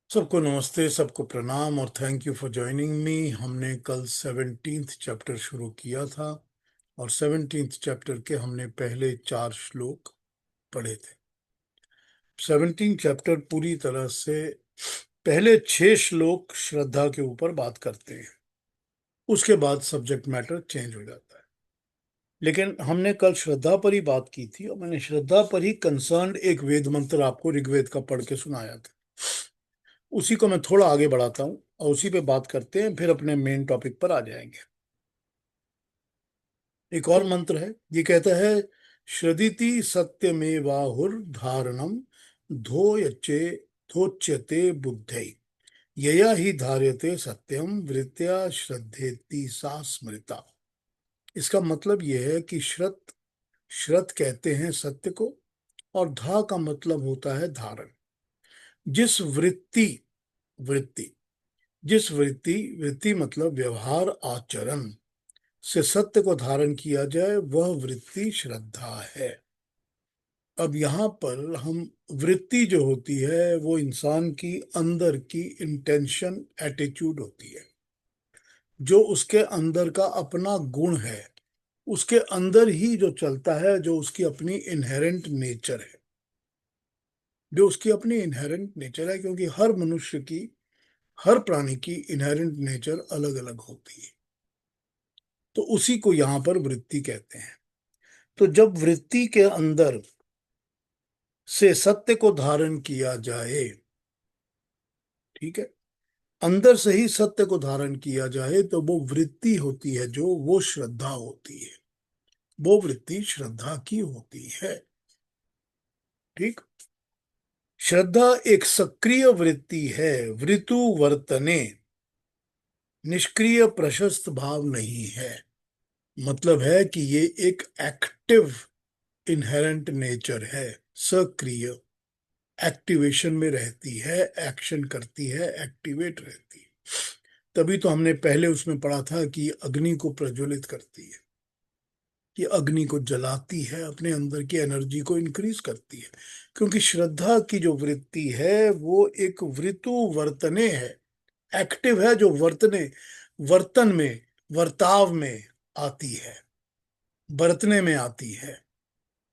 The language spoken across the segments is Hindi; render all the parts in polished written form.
सबको नमस्ते, सबको प्रणाम और thank you for joining me. हमने कल 17th चैप्टर शुरू किया था और 17th चैप्टर के हमने पहले 4 श्लोक पढ़े थे। 17th चैप्टर पूरी तरह से पहले 6 श्लोक श्रद्धा के ऊपर बात करते हैं, उसके बाद सब्जेक्ट मैटर चेंज हो जाता है। लेकिन हमने कल श्रद्धा पर ही बात की थी और मैंने श्रद्धा पर ही कंसर्न्ड एक वेद मंत्र आपको ऋग्वेद का पढ़ के सुनाया था। उसी को मैं थोड़ा आगे बढ़ाता हूँ और उसी पे बात करते हैं, फिर अपने मेन टॉपिक पर आ जाएंगे। एक और मंत्र है, ये कहता है श्रदिति सत्यमेवाहुर धारणम धोयचे धोच्यते बुद्धै यया ही धार्यते सत्यम वृत्या श्रद्धेति सा स्मृता। इसका मतलब यह है कि श्रत श्रत कहते हैं सत्य को, और धा का मतलब होता है धारण। जिस वृत्ति वृत्ति जिस वृत्ति वृत्ति मतलब व्यवहार आचरण से सत्य को धारण किया जाए वह वृत्ति श्रद्धा है। अब यहाँ पर हम वृत्ति जो होती है वो इंसान की अंदर की इंटेंशन एटीट्यूड होती है, जो उसके अंदर का अपना गुण है, उसके अंदर ही जो चलता है, जो उसकी अपनी इनहेरेंट नेचर है, क्योंकि हर मनुष्य की, हर प्राणी की इनहेरेंट नेचर अलग अलग होती है। तो उसी को यहाँ पर वृत्ति कहते हैं। तो जब वृत्ति के अंदर से सत्य को धारण किया जाए, ठीक है, अंदर से ही सत्य को धारण किया जाए, तो वो वृत्ति होती है, जो वो श्रद्धा होती है, वो वृत्ति श्रद्धा की होती है। ठीक। श्रद्धा एक सक्रिय वृत्ति है, वृतु वर्तने, निष्क्रिय प्रशस्त भाव नहीं है। मतलब है कि ये एक एक्टिव इनहेरेंट नेचर है, सक्रिय, एक्टिवेशन में रहती है, एक्शन करती है, एक्टिवेट रहती है। तभी तो हमने पहले उसमें पढ़ा था कि अग्नि को प्रज्वलित करती है, कि अग्नि को जलाती है, अपने अंदर की एनर्जी को इंक्रीज करती है। क्योंकि श्रद्धा की जो वृत्ति है वो एक वृतु वर्तने है, एक्टिव है, जो वर्तन में, वर्ताव में आती है, बरतने में आती है।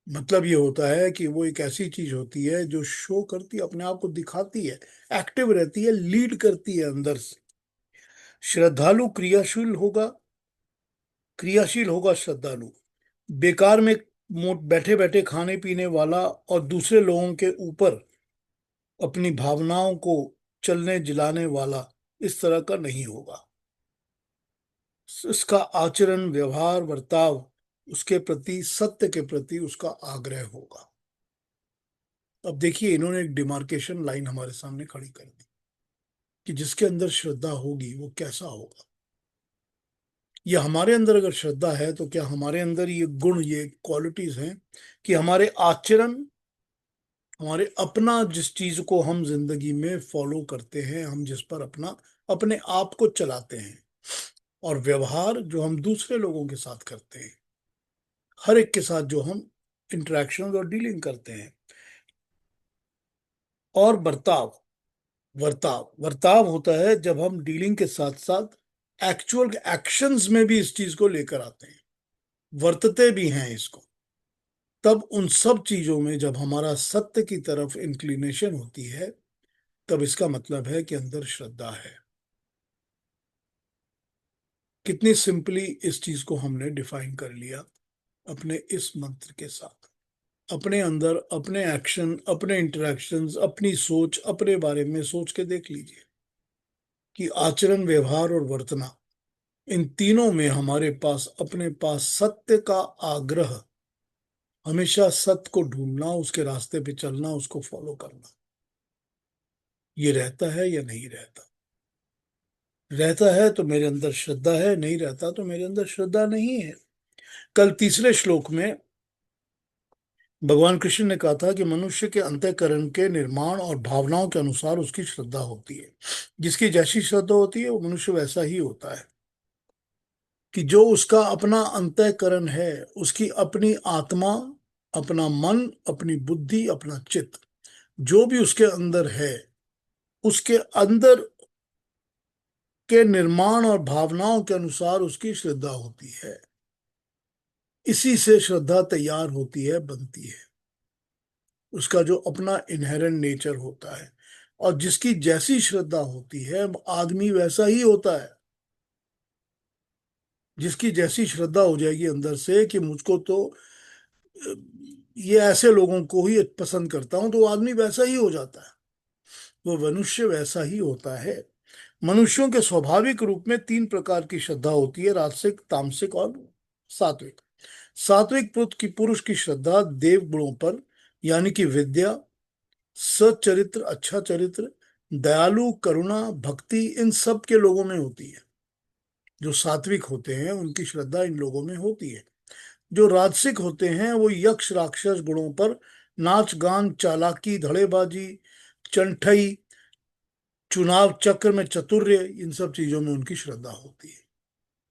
मतलब ये होता है कि वो एक ऐसी चीज होती है जो शो करती है, अपने आप को दिखाती है, एक्टिव रहती है, लीड करती है अंदर से। श्रद्धालु क्रियाशील होगा श्रद्धालु। बेकार में बैठे बैठे खाने पीने वाला और दूसरे लोगों के ऊपर अपनी भावनाओं को चलने जिलाने वाला इस तरह का नहीं होगा। इसका आचरण, व्यवहार, बर्ताव उसके प्रति, सत्य के प्रति उसका आग्रह होगा। अब देखिए, इन्होंने एक डिमार्केशन लाइन हमारे सामने खड़ी कर दी कि जिसके अंदर श्रद्धा होगी वो कैसा होगा। ये हमारे अंदर अगर श्रद्धा है तो क्या हमारे अंदर ये गुण, ये क्वालिटीज हैं कि हमारे आचरण, हमारे अपना जिस चीज को हम जिंदगी में फॉलो करते हैं, हम जिस पर अपना अपने आप को चलाते हैं, और व्यवहार जो हम दूसरे लोगों के साथ करते हैं, हर एक के साथ जो हम इंटरेक्शन और डीलिंग करते हैं, और बर्ताव, वर्ताव होता है जब हम डीलिंग के साथ साथ एक्चुअल एक्शंस में भी इस चीज को लेकर आते हैं, वर्तते भी हैं इसको। तब उन सब चीजों में जब हमारा सत्य की तरफ इंक्लिनेशन होती है, तब इसका मतलब है कि अंदर श्रद्धा है। कितनी सिंपली इस चीज को हमने डिफाइन कर लिया अपने इस मंत्र के साथ। अपने अंदर, अपने एक्शन, अपने इंटरेक्शंस, अपनी सोच, अपने बारे में सोच के देख लीजिए कि आचरण, व्यवहार और वर्तना, इन तीनों में हमारे पास, अपने पास सत्य का आग्रह, हमेशा सत्य को ढूंढना, उसके रास्ते पे चलना, उसको फॉलो करना, ये रहता है या नहीं रहता। रहता है तो मेरे अंदर श्रद्धा है, नहीं रहता तो मेरे अंदर श्रद्धा नहीं है। कल तीसरे श्लोक में भगवान कृष्ण ने कहा था कि मनुष्य के अंतःकरण के निर्माण और भावनाओं के अनुसार उसकी श्रद्धा होती है। जिसकी जैसी श्रद्धा होती है वो मनुष्य वैसा ही होता है। कि जो उसका अपना अंतःकरण है, उसकी अपनी आत्मा, अपना मन, अपनी बुद्धि, अपना चित्त, जो भी उसके अंदर है, उसके अंदर के निर्माण और भावनाओं के अनुसार उसकी श्रद्धा होती है। इसी से श्रद्धा तैयार होती है, बनती है। उसका जो अपना इनहेरेंट नेचर होता है, और जिसकी जैसी श्रद्धा होती है आदमी वैसा ही होता है। जिसकी जैसी श्रद्धा हो जाएगी अंदर से कि मुझको तो अ, ये ऐसे लोगों को ही पसंद करता हूं, तो वो आदमी वैसा ही हो जाता है। वो मनुष्य वैसा ही होता है। मनुष्यों के स्वाभाविक रूप में तीन प्रकार की श्रद्धा होती है: राजसिक, तामसिक और सात्विक। सात्विक पुरुष की श्रद्धा देव गुणों पर, यानी कि विद्या, सच्चरित्र, अच्छा चरित्र, दयालु, करुणा, भक्ति, इन सब के लोगों में होती है। जो सात्विक होते हैं उनकी श्रद्धा इन लोगों में होती है। जो राजसिक होते हैं वो यक्ष राक्षस गुणों पर, नाच गान, चालाकी, धड़ेबाजी, चंठई, चुनाव चक्र में चतुर्य, इन सब चीजों में उनकी श्रद्धा होती है।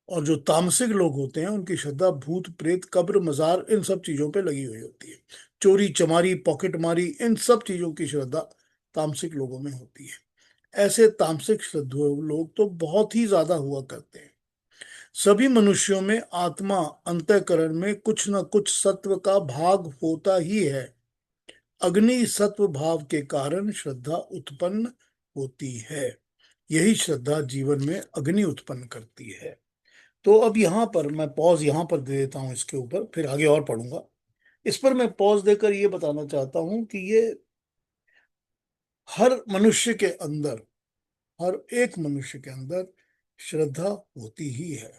और जो तामसिक लोग होते हैं उनकी श्रद्धा भूत प्रेत, कब्र, मजार, इन सब चीजों पे लगी हुई होती है। चोरी चमारी, पॉकेट मारी, इन सब चीजों की श्रद्धा तामसिक लोगों में होती है। ऐसे तामसिक श्रद्धालु लोग तो बहुत ही ज्यादा हुआ करते हैं। सभी मनुष्यों में आत्मा अंतःकरण में कुछ न कुछ सत्व का भाग होता ही है। अग्नि सत्व भाव के कारण श्रद्धा उत्पन्न होती है। यही श्रद्धा जीवन में अग्नि उत्पन्न करती है। तो अब यहाँ पर मैं पॉज यहाँ पर दे देता हूँ, इसके ऊपर फिर आगे और पढ़ूंगा। इस पर मैं पॉज देकर ये बताना चाहता हूँ कि ये हर मनुष्य के अंदर, हर एक मनुष्य के अंदर श्रद्धा होती ही है।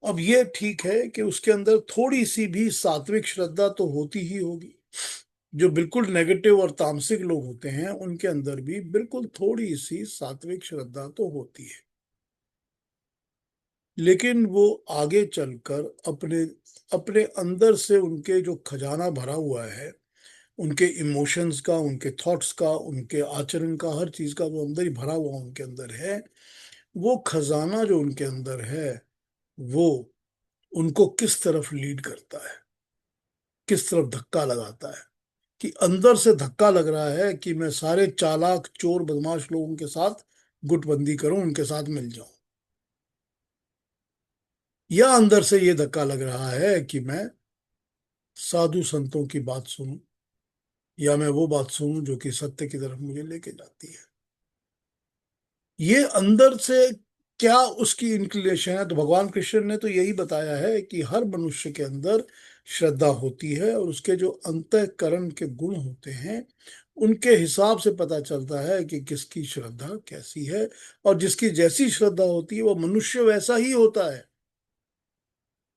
अब ये ठीक है कि उसके अंदर थोड़ी सी भी सात्विक श्रद्धा तो होती ही होगी। जो बिल्कुल नेगेटिव और तामसिक लोग होते हैं उनके अंदर भी बिल्कुल थोड़ी सी सात्विक श्रद्धा तो होती है। लेकिन वो आगे चलकर अपने अपने अंदर से उनके जो खजाना भरा हुआ है, उनके इमोशंस का, उनके थॉट्स का, उनके आचरण का, हर चीज का वो अंदर ही भरा हुआ उनके अंदर है। वो खजाना जो उनके अंदर है वो उनको किस तरफ लीड करता है, किस तरफ धक्का लगाता है। कि अंदर से धक्का लग रहा है कि मैं सारे चालाक चोर बदमाश लोगों के साथ गुटबंदी करूं, उनके साथ मिल जाऊं। या अंदर से ये धक्का लग रहा है कि मैं साधु संतों की बात सुनूं, या मैं वो बात सुनूं जो कि सत्य की तरफ मुझे लेके जाती है। ये अंदर से क्या उसकी इंक्लिनेशन है। तो भगवान कृष्ण ने तो यही बताया है कि हर मनुष्य के अंदर श्रद्धा होती है, और उसके जो अंतःकरण के गुण होते हैं उनके हिसाब से पता चलता है कि किसकी श्रद्धा कैसी है। और जिसकी जैसी श्रद्धा होती है वो मनुष्य वैसा ही होता है।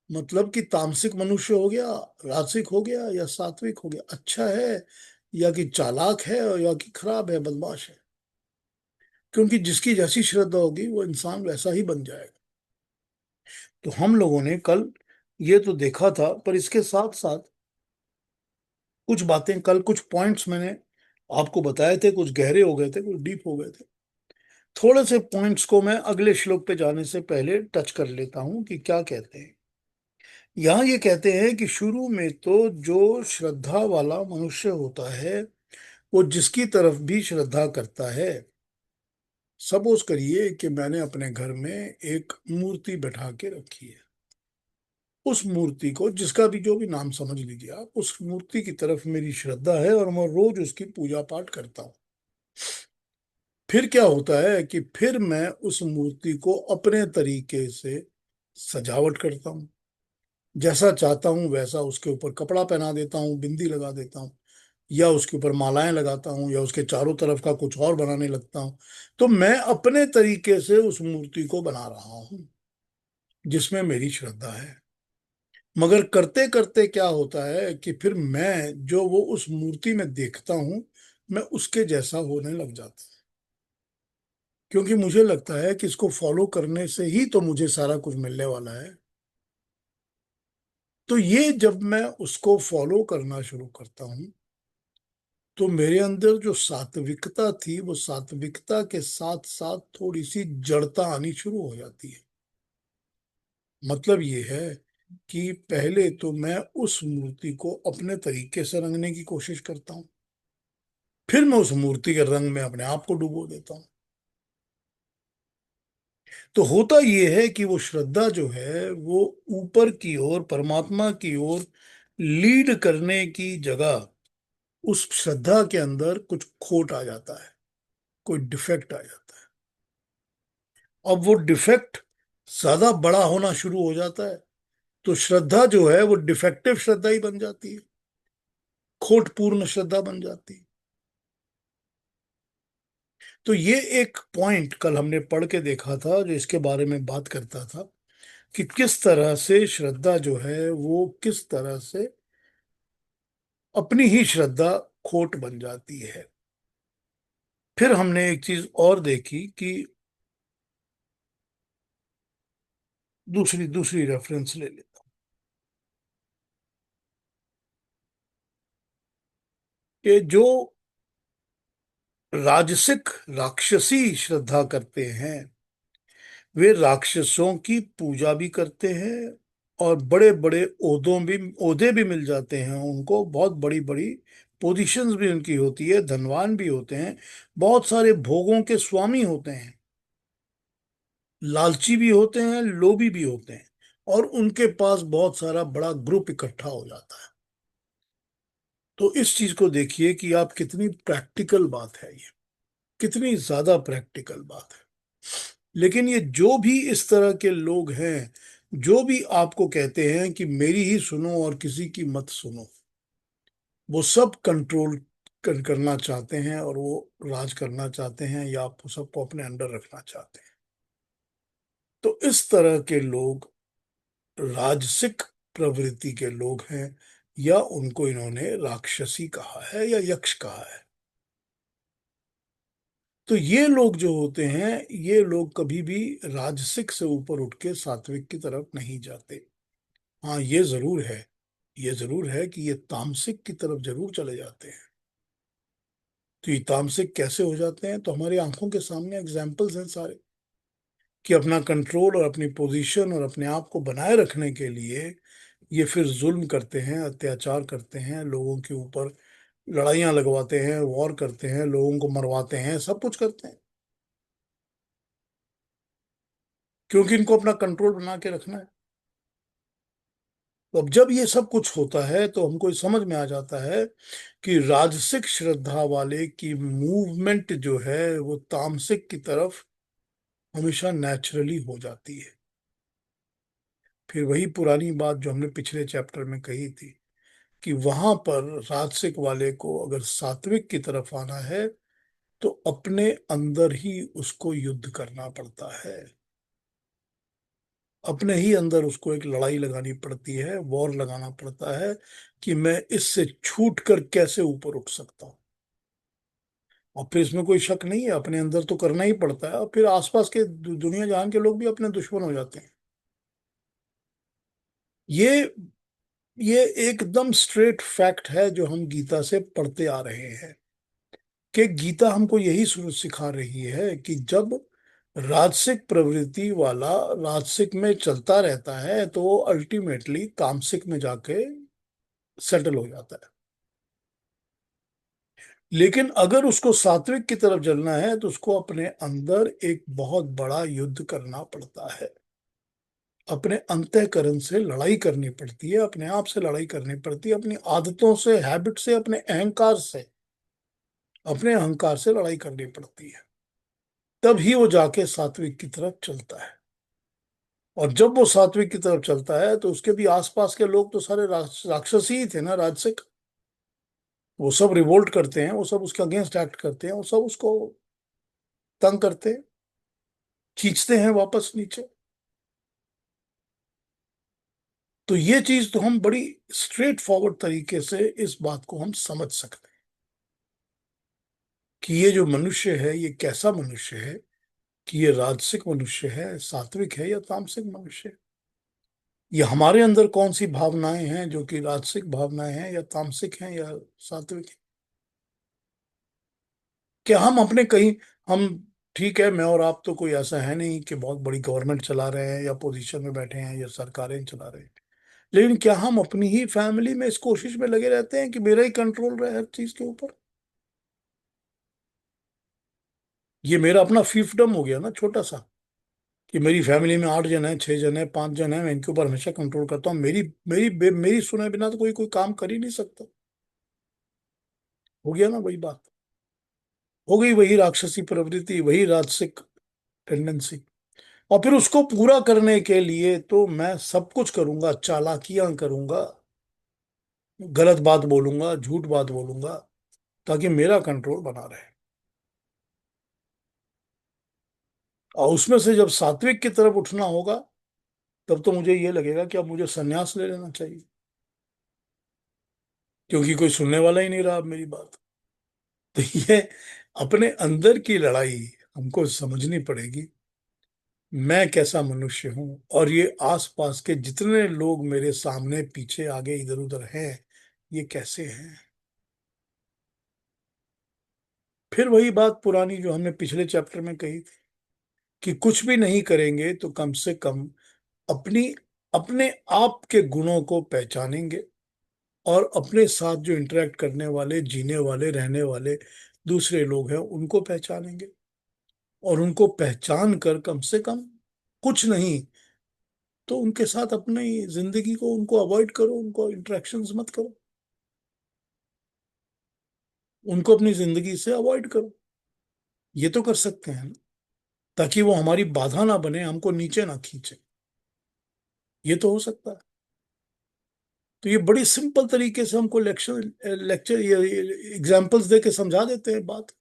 मतलब कि तामसिक मनुष्य हो गया, राजसिक हो गया, या सात्विक हो गया, अच्छा है या कि चालाक है, या कि खराब है, बदमाश है। क्योंकि जिसकी जैसी श्रद्धा होगी वो इंसान वैसा ही बन जाएगा। तो हम लोगों ने कल ये तो देखा था, पर इसके साथ साथ कुछ बातें, कल कुछ पॉइंट्स मैंने आपको बताए थे, कुछ गहरे हो गए थे, कुछ डीप हो गए थे। थोड़े से पॉइंट्स को मैं अगले श्लोक पे जाने से पहले टच कर लेता हूं कि क्या कहते हैं। यहाँ ये कहते हैं कि शुरू में तो जो श्रद्धा वाला मनुष्य होता है वो जिसकी तरफ भी श्रद्धा करता है। सपोज करिए कि मैंने अपने घर में एक मूर्ति बैठा के रखी है। उस मूर्ति को, जिसका भी जो भी नाम समझ लीजिए आप, उस मूर्ति की तरफ मेरी श्रद्धा है और मैं रोज उसकी पूजा पाठ करता हूँ। फिर क्या होता है कि फिर मैं उस मूर्ति को अपने तरीके से सजावट करता हूँ। जैसा चाहता हूँ वैसा उसके ऊपर कपड़ा पहना देता हूँ, बिंदी लगा देता हूँ, या उसके ऊपर मालाएं लगाता हूँ, या उसके चारों तरफ का कुछ और बनाने लगता हूँ। तो मैं अपने तरीके से उस मूर्ति को बना रहा हूँ जिसमें मेरी श्रद्धा है। मगर करते करते क्या होता है कि फिर मैं जो वो उस मूर्ति में देखता हूँ मैं उसके जैसा होने लग जाता हूँ। क्योंकि मुझे लगता है कि इसको फॉलो करने से ही तो मुझे सारा कुछ मिलने वाला है। तो ये जब मैं उसको फॉलो करना शुरू करता हूँ तो मेरे अंदर जो सात्विकता थी वो सात्विकता के साथ साथ थोड़ी सी जड़ता आनी शुरू हो जाती है। मतलब ये है कि पहले तो मैं उस मूर्ति को अपने तरीके से रंगने की कोशिश करता हूँ। फिर मैं उस मूर्ति के रंग में अपने आप को डुबो देता हूँ। तो होता ये है कि वो श्रद्धा जो है वो ऊपर की ओर, परमात्मा की ओर लीड करने की जगह उस श्रद्धा के अंदर कुछ खोट आ जाता है, कोई डिफेक्ट आ जाता है। अब वो डिफेक्ट ज्यादा बड़ा होना शुरू हो जाता है, तो श्रद्धा जो है वो डिफेक्टिव श्रद्धा ही बन जाती है, खोटपूर्ण श्रद्धा बन जाती है। तो ये एक पॉइंट कल हमने पढ़ के देखा था जो इसके बारे में बात करता था कि किस तरह से श्रद्धा जो है वो किस तरह से अपनी ही श्रद्धा खोट बन जाती है। फिर हमने एक चीज और देखी कि दूसरी दूसरी रेफरेंस ले लेता हूं कि जो राजसिक राक्षसी श्रद्धा करते हैं वे राक्षसों की पूजा भी करते हैं, और बड़े बड़े ओहदे भी मिल जाते हैं उनको, बहुत बड़ी बड़ी पोजीशंस भी उनकी होती है, धनवान भी होते हैं, बहुत सारे भोगों के स्वामी होते हैं, लालची भी होते हैं, लोभी भी होते हैं, और उनके पास बहुत सारा बड़ा ग्रुप इकट्ठा हो जाता है। तो इस चीज को देखिए कि आप कितनी प्रैक्टिकल बात है ये, कितनी ज्यादा प्रैक्टिकल बात है। लेकिन ये जो भी इस तरह के लोग हैं, जो भी आपको कहते हैं कि मेरी ही सुनो और किसी की मत सुनो, वो सब कंट्रोल करना चाहते हैं, और वो राज करना चाहते हैं, या आप सबको अपने अंडर रखना चाहते हैं। तो इस तरह के लोग राजसिक प्रवृत्ति के लोग हैं, या उनको इन्होंने राक्षसी कहा है या यक्ष कहा है। तो ये लोग जो होते हैं, ये लोग कभी भी राजसिक से ऊपर उठ के सात्विक की तरफ नहीं जाते। हाँ, ये जरूर है कि ये तामसिक की तरफ जरूर चले जाते हैं। तो ये तामसिक कैसे हो जाते हैं, तो हमारी आंखों के सामने एग्जाम्पल्स हैं सारे, कि अपना कंट्रोल और अपनी पोजीशन और अपने आप को बनाए रखने के लिए ये फिर जुल्म करते हैं, अत्याचार करते हैं, लोगों के ऊपर लड़ाइयां लगवाते हैं, वॉर करते हैं, लोगों को मरवाते हैं, सब कुछ करते हैं, क्योंकि इनको अपना कंट्रोल बना के रखना है। तो अब जब ये सब कुछ होता है तो हमको ये समझ में आ जाता है कि राजसिक श्रद्धा वाले की मूवमेंट जो है वो तामसिक की तरफ हमेशा नेचुरली हो जाती है। फिर वही पुरानी बात जो हमने पिछले चैप्टर में कही थी, कि वहां पर राजसिक वाले को अगर सात्विक की तरफ आना है तो अपने अंदर ही उसको युद्ध करना पड़ता है, अपने ही अंदर उसको एक लड़ाई लगानी पड़ती है, वॉर लगाना पड़ता है, कि मैं इससे छूट कर कैसे ऊपर उठ सकता हूँ। और फिर इसमें कोई शक नहीं है, अपने अंदर तो करना ही पड़ता है, और फिर आसपास के दुनिया जहान के लोग भी अपने दुश्मन हो जाते हैं। ये ये एकदम स्ट्रेट फैक्ट है जो हम गीता से पढ़ते आ रहे हैं, कि गीता हमको यही सिखा रही है कि जब राजसिक प्रवृत्ति वाला राजसिक में चलता रहता है तो वो अल्टीमेटली तामसिक में जाके सेटल हो जाता है। लेकिन अगर उसको सात्विक की तरफ चलना है तो उसको अपने अंदर एक बहुत बड़ा युद्ध करना पड़ता है, अपने अंतःकरण से लड़ाई करनी पड़ती है, अपने आप से लड़ाई करनी पड़ती है, अपनी आदतों से, हैबिट से, अपने अहंकार से लड़ाई करनी पड़ती है। तब ही वो जाके सात्विक की तरफ चलता है। और जब वो सात्विक की तरफ चलता है तो उसके भी आसपास के लोग तो सारे राक्षस ही थे ना, राजसिक। वो सब रिवोल्ट करते हैं, वो सब उसके अगेंस्ट एक्ट करते हैं, वो सब उसको तंग करते हैं, खींचते हैं वापस नीचे। तो ये चीज तो हम बड़ी स्ट्रेट फॉरवर्ड तरीके से इस बात को हम समझ सकते हैं कि ये जो मनुष्य है ये कैसा मनुष्य है, कि ये राजसिक मनुष्य है, सात्विक है, या तामसिक मनुष्य है। ये हमारे अंदर कौन सी भावनाएं हैं जो कि राजसिक भावनाएं हैं, या तामसिक हैं, या सात्विक हैं। क्या हम अपने कहीं हम ठीक है, मैं और आप तो कोई ऐसा है नहीं कि बहुत बड़ी गवर्नमेंट चला रहे हैं या पोजीशन में बैठे हैं या सरकारें चला रहे हैं, लेकिन क्या हम अपनी ही फैमिली में इस कोशिश में लगे रहते हैं कि मेरा ही कंट्रोल रहे हर चीज के ऊपर। ये मेरा अपना फिefdom हो गया ना, छोटा सा, कि मेरी फैमिली में 8 जन है, 6 जन है, 5 जन है, मैं इनके ऊपर हमेशा कंट्रोल करता हूँ। मेरी सुने बिना तो कोई कोई काम कर ही नहीं सकता। हो गया ना वही बात, हो गई वही राक्षसी प्रवृत्ति, वही राजसिक टेंडेंसी। और फिर उसको पूरा करने के लिए तो मैं सब कुछ करूंगा, चालाकियां करूंगा, गलत बात बोलूंगा, झूठ बात बोलूंगा, ताकि मेरा कंट्रोल बना रहे। और उसमें से जब सात्विक की तरफ उठना होगा, तब तो मुझे ये लगेगा कि अब मुझे संन्यास ले लेना चाहिए, क्योंकि कोई सुनने वाला ही नहीं रहा अब मेरी बात। तो ये अपने अंदर की लड़ाई हमको समझनी पड़ेगी। मैं कैसा मनुष्य हूं, और ये आसपास के जितने लोग मेरे सामने पीछे आगे इधर उधर हैं, ये कैसे हैं। फिर वही बात पुरानी जो हमने पिछले चैप्टर में कही थी, कि कुछ भी नहीं करेंगे तो कम से कम अपनी अपने आप के गुणों को पहचानेंगे, और अपने साथ जो इंटरेक्ट करने वाले, जीने वाले, रहने वाले दूसरे लोग हैं उनको पहचानेंगे। और उनको पहचान कर कम से कम, कुछ नहीं तो उनके साथ अपनी जिंदगी को, उनको अवॉइड करो, उनको इंटरेक्शंस मत करो, उनको अपनी जिंदगी से अवॉइड करो। ये तो कर सकते हैं ना, ताकि वो हमारी बाधा ना बने, हमको नीचे ना खींचे। ये तो हो सकता है। तो ये बड़ी सिंपल तरीके से हमको लेक्चर लेक्चर ये एग्जाम्पल्स दे के समझा देते हैं बात।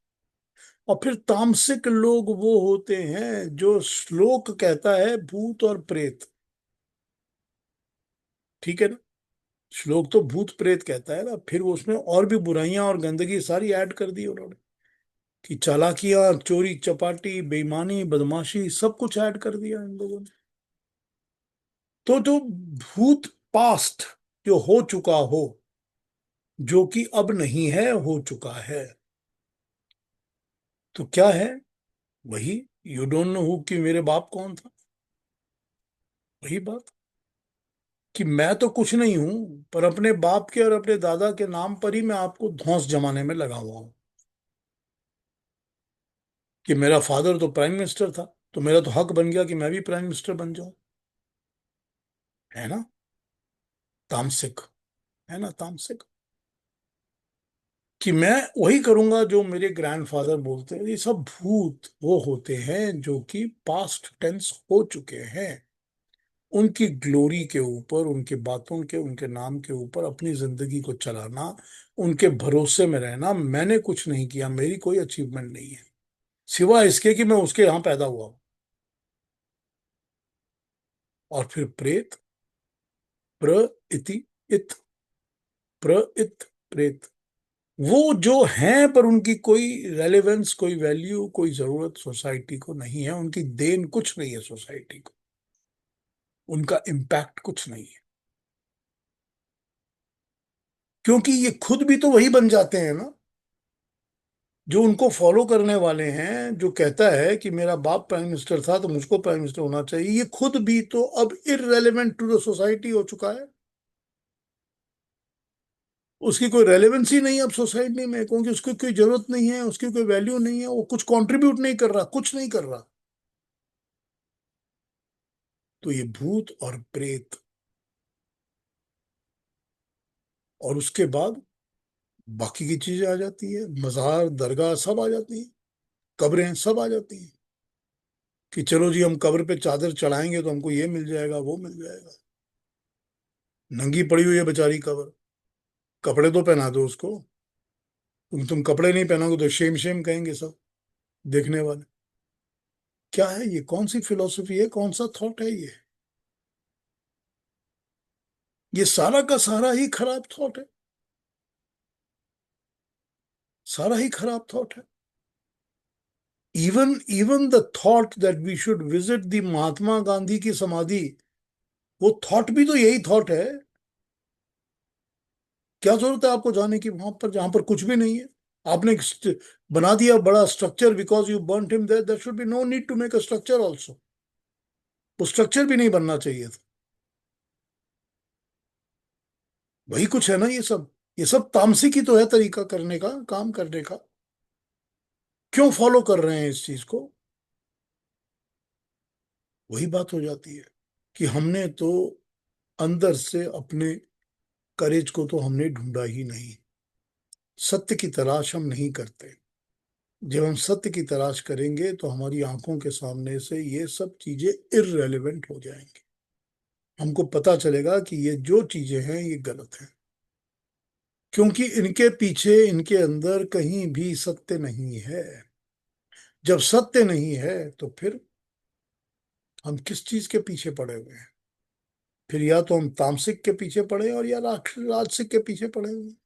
और फिर तामसिक लोग वो होते हैं जो श्लोक कहता है भूत और प्रेत, ठीक है ना। श्लोक तो भूत प्रेत कहता है ना, फिर वो उसमें और भी बुराइयां और गंदगी सारी ऐड कर दी उन्होंने, कि चालाकियां, चोरी चपाटी, बेईमानी, बदमाशी, सब कुछ ऐड कर दिया इन लोगों ने। तो जो भूत, पास्ट, जो हो चुका हो, जो कि अब नहीं है, हो चुका है, तो क्या है? वही, यू डोंट नो हु, कि मेरे बाप कौन था। वही बात, कि मैं तो कुछ नहीं हूं, पर अपने बाप के और अपने दादा के नाम पर ही मैं आपको धौंस जमाने में लगा हुआ हूं। कि मेरा फादर तो प्राइम मिनिस्टर था, तो मेरा तो हक बन गया कि मैं भी प्राइम मिनिस्टर बन जाऊं। है ना, तामसिक, है ना तामसिक। कि मैं वही करूंगा जो मेरे ग्रैंडफादर बोलते हैं। ये सब भूत वो होते हैं जो कि पास्ट टेंस हो चुके हैं। उनकी ग्लोरी के ऊपर, उनकी बातों के, उनके नाम के ऊपर अपनी जिंदगी को चलाना, उनके भरोसे में रहना, मैंने कुछ नहीं किया, मेरी कोई अचीवमेंट नहीं है, सिवाय इसके कि मैं उसके यहाँ पैदा हुआ हूं। और फिर प्रेत, प्र इति इत, प्र इत प्रेत, वो जो हैं पर उनकी कोई रेलेवेंस, कोई वैल्यू, कोई जरूरत सोसाइटी को नहीं है, उनकी देन कुछ नहीं है सोसाइटी को, उनका इम्पैक्ट कुछ नहीं है। क्योंकि ये खुद भी तो वही बन जाते हैं ना, जो उनको फॉलो करने वाले हैं, जो कहता है कि मेरा बाप प्राइम मिनिस्टर था तो मुझको प्राइम मिनिस्टर होना चाहिए, ये खुद भी तो अब इररेलेवेंट टू द सोसाइटी हो चुका है। उसकी कोई रेलेवेंस ही नहीं है अब सोसाइटी में, क्योंकि उसकी कोई जरूरत नहीं है, उसकी कोई वैल्यू नहीं है, वो कुछ कंट्रीब्यूट नहीं कर रहा, कुछ नहीं कर रहा। तो ये भूत और प्रेत, और उसके बाद बाकी की चीजें आ जाती है, मजार, दरगाह सब आ जाती है, कब्रें सब आ जाती हैं। कि चलो जी, हम कब्र पे चादर चढ़ाएंगे तो हमको ये मिल जाएगा, वो मिल जाएगा। नंगी पड़ी हुई है बेचारी कब्र, कपड़े तो पहना दो उसको। तुम कपड़े नहीं पहनोगे तो शेम शेम कहेंगे सब देखने वाले। क्या है ये, कौन सी फिलोसफी है, कौन सा थॉट है ये सारा का सारा ही खराब थॉट है, सारा ही खराब थॉट है। Even the thought that we should visit the Mahatma Gandhi की समाधि, वो थॉट भी तो यही थॉट है। क्या जरूरत है आपको जाने की वहां पर, जहां पर कुछ भी नहीं है। आपने बना दिया बड़ा structure because you burn him there, there should be no need to make a structure also. वो स्ट्रक्चर भी नहीं बनना चाहिए था। वही कुछ है ना ये सब, ये सब तामसिक ही तो है तरीका करने का, काम करने का। क्यों फॉलो कर रहे हैं इस चीज को? वही बात हो जाती है कि हमने तो अंदर से अपने करेज को तो हमने ढूंढा ही नहीं। सत्य की तलाश हम नहीं करते। जब हम सत्य की तलाश करेंगे तो हमारी आंखों के सामने से ये सब चीजें इररेलेवेंट हो जाएंगी। हमको पता चलेगा कि ये जो चीजें हैं ये गलत हैं, क्योंकि इनके पीछे, इनके अंदर कहीं भी सत्य नहीं है। जब सत्य नहीं है तो फिर हम किस चीज के पीछे पड़े हुए हैं? फिर या तो हम तामसिक के पीछे पड़े हैं और या राजसिक के पीछे पड़े हुए हैं।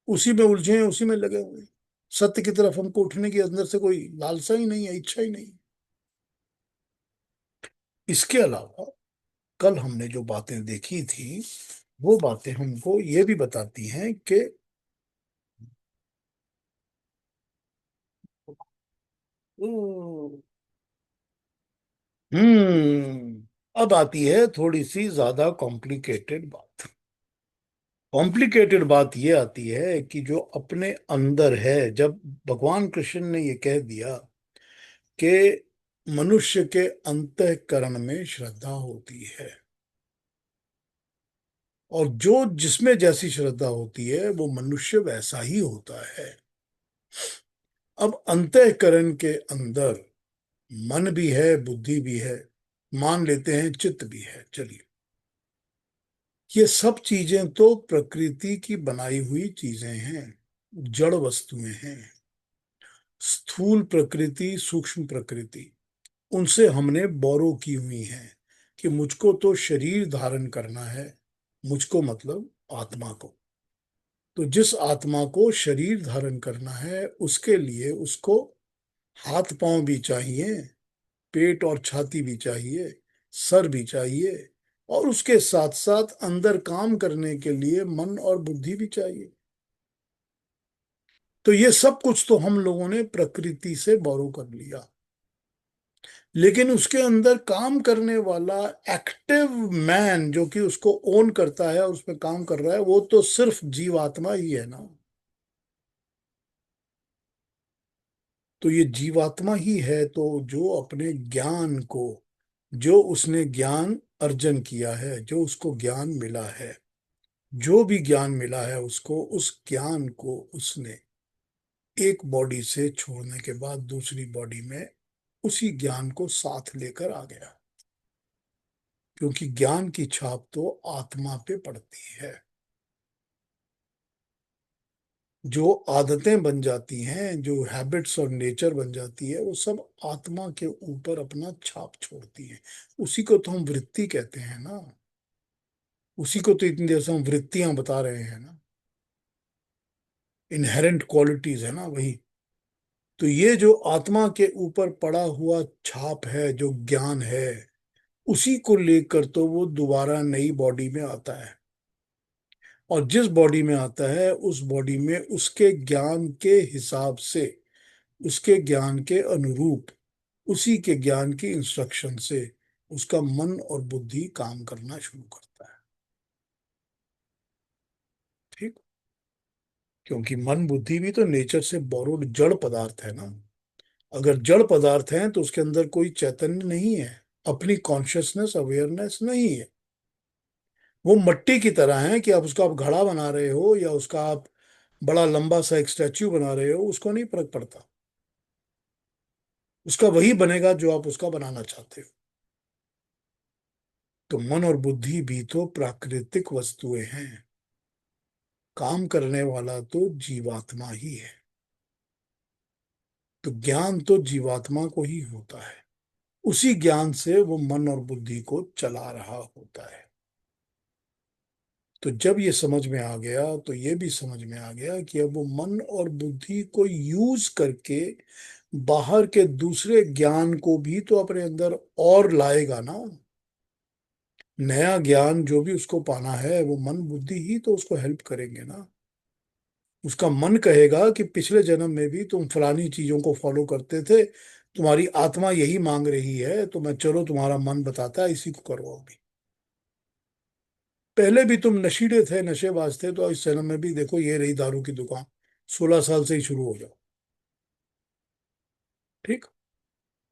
उसी में उलझे हैं, उसी में लगे हुए हैं। सत्य की तरफ हमको उठने की अंदर से कोई लालसा ही नहीं है, इच्छा ही नहीं। इसके अलावा कल हमने जो बातें देखी थी वो बातें हमको ये भी बताती हैं कि अब आती है थोड़ी सी ज्यादा कॉम्प्लिकेटेड बात। कॉम्प्लिकेटेड बात ये आती है कि जो अपने अंदर है, जब भगवान कृष्ण ने ये कह दिया कि मनुष्य के अंतःकरण में श्रद्धा होती है, और जो जिसमें जैसी श्रद्धा होती है वो मनुष्य वैसा ही होता है। अब अंतःकरण के अंदर मन भी है, बुद्धि भी है, मान लेते हैं चित्त भी है, चलिए। ये सब चीजें तो प्रकृति की बनाई हुई चीजें हैं, जड़ वस्तुएं हैं। स्थूल प्रकृति, सूक्ष्म प्रकृति, उनसे हमने बोरो की हुई है कि मुझको तो शरीर धारण करना है। मुझको मतलब आत्मा को। तो जिस आत्मा को शरीर धारण करना है उसके लिए उसको हाथ पांव भी चाहिए, पेट और छाती भी चाहिए, सर भी चाहिए, और उसके साथ साथ अंदर काम करने के लिए मन और बुद्धि भी चाहिए। तो ये सब कुछ तो हम लोगों ने प्रकृति से बोरो कर लिया। लेकिन उसके अंदर काम करने वाला एक्टिव मैन जो कि उसको ओन करता है और उसमें काम कर रहा है, वो तो सिर्फ जीवात्मा ही है ना। तो ये जीवात्मा ही है तो जो अपने ज्ञान को, जो उसने ज्ञान अर्जन किया है, जो उसको ज्ञान मिला है, जो भी ज्ञान मिला है उसको, उस ज्ञान को उसने एक बॉडी से छोड़ने के बाद दूसरी बॉडी में उसी ज्ञान को साथ लेकर आ गया। क्योंकि ज्ञान की छाप तो आत्मा पे पड़ती है। जो आदतें बन जाती हैं, जो हैबिट्स और नेचर बन जाती है, वो सब आत्मा के ऊपर अपना छाप छोड़ती है। उसी को तो हम वृत्ति कहते हैं ना। उसी को तो इतनी देर से हम वृत्तियां बता रहे हैं ना। इनहेरेंट क्वालिटीज है ना वही। तो ये जो आत्मा के ऊपर पड़ा हुआ छाप है, जो ज्ञान है, उसी को लेकर तो वो दोबारा नई बॉडी में आता है। और जिस बॉडी में आता है उस बॉडी में उसके ज्ञान के हिसाब से, उसके ज्ञान के अनुरूप, उसी के ज्ञान की इंस्ट्रक्शन से उसका मन और बुद्धि काम करना शुरू करता है। ठीक। क्योंकि मन बुद्धि भी तो नेचर से बोरोड जड़ पदार्थ है ना। अगर जड़ पदार्थ है तो उसके अंदर कोई चैतन्य नहीं है, अपनी कॉन्शियसनेस, अवेयरनेस नहीं है। वो मिट्टी की तरह है कि आप उसका आप घड़ा बना रहे हो या उसका आप बड़ा लंबा सा एक स्टैच्यू बना रहे हो, उसको नहीं फर्क पड़ता। उसका वही बनेगा जो आप उसका बनाना चाहते हो। तो मन और बुद्धि भी तो प्राकृतिक वस्तुएं हैं। काम करने वाला तो जीवात्मा ही है। तो ज्ञान तो जीवात्मा को ही होता है। उसी ज्ञान से वो मन और बुद्धि को चला रहा होता है। तो जब ये समझ में आ गया तो ये भी समझ में आ गया कि अब वो मन और बुद्धि को यूज करके बाहर के दूसरे ज्ञान को भी तो अपने अंदर और लाएगा ना। नया ज्ञान जो भी उसको पाना है वो मन बुद्धि ही तो उसको हेल्प करेंगे ना। उसका मन कहेगा कि पिछले जन्म में भी तुम फलानी चीजों को फॉलो करते थे, तुम्हारी आत्मा यही मांग रही है, तो मैं चलो तुम्हारा मन बताता है इसी को करो अभी। पहले भी तुम नशीले थे, नशेबाज थे, तो इस जन्म में भी देखो ये रही दारू की दुकान, 16 साल से ही शुरू हो जाओ। ठीक।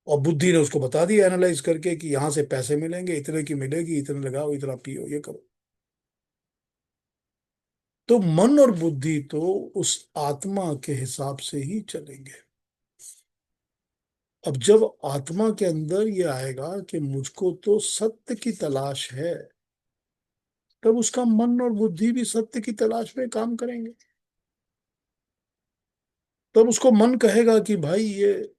और बुद्धि ने उसको बता दिया एनालाइज करके कि यहां से पैसे मिलेंगे, इतने की मिलेगी, इतने लगाओ, इतना पियो, ये करो। तो मन और बुद्धि तो उस आत्मा के हिसाब से ही चलेंगे। अब जब आत्मा के अंदर ये आएगा कि मुझको तो सत्य की तलाश है, तब उसका मन और बुद्धि भी सत्य की तलाश में काम करेंगे। तब उसको मन कहेगा कि भाई ये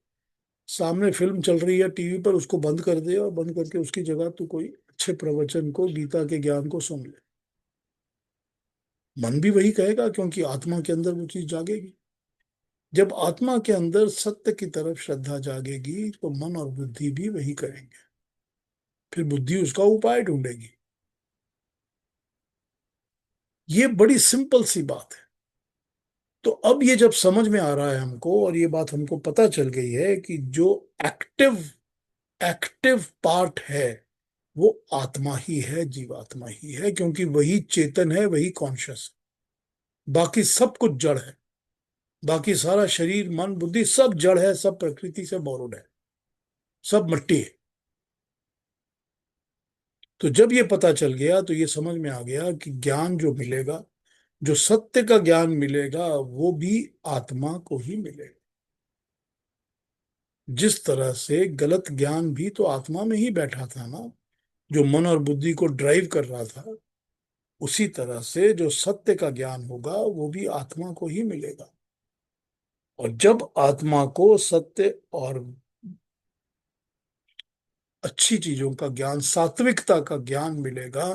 सामने फिल्म चल रही है टीवी पर, उसको बंद कर दे और बंद करके उसकी जगह तू कोई अच्छे प्रवचन को, गीता के ज्ञान को सुन ले। मन भी वही कहेगा, क्योंकि आत्मा के अंदर वो चीज जागेगी। जब आत्मा के अंदर सत्य की तरफ श्रद्धा जागेगी तो मन और बुद्धि भी वही करेंगे। फिर बुद्धि उसका उपाय ढूंढेगी। ये बड़ी सिंपल सी बात है। तो अब ये जब समझ में आ रहा है हमको, और ये बात हमको पता चल गई है कि जो एक्टिव एक्टिव पार्ट है वो आत्मा ही है, जीवात्मा ही है, क्योंकि वही चेतन है, वही कॉन्शियस है। बाकी सब कुछ जड़ है। बाकी सारा शरीर, मन, बुद्धि सब जड़ है, सब प्रकृति से बोरोड है, सब मट्टी है। तो जब ये पता चल गया तो ये समझ में आ गया कि ज्ञान जो मिलेगा, जो सत्य का ज्ञान मिलेगा, वो भी आत्मा को ही मिलेगा। जिस तरह से गलत ज्ञान भी तो आत्मा में ही बैठा था ना, जो मन और बुद्धि को ड्राइव कर रहा था, उसी तरह से जो सत्य का ज्ञान होगा वो भी आत्मा को ही मिलेगा। और जब आत्मा को सत्य और अच्छी चीजों का ज्ञान, सात्विकता का ज्ञान मिलेगा,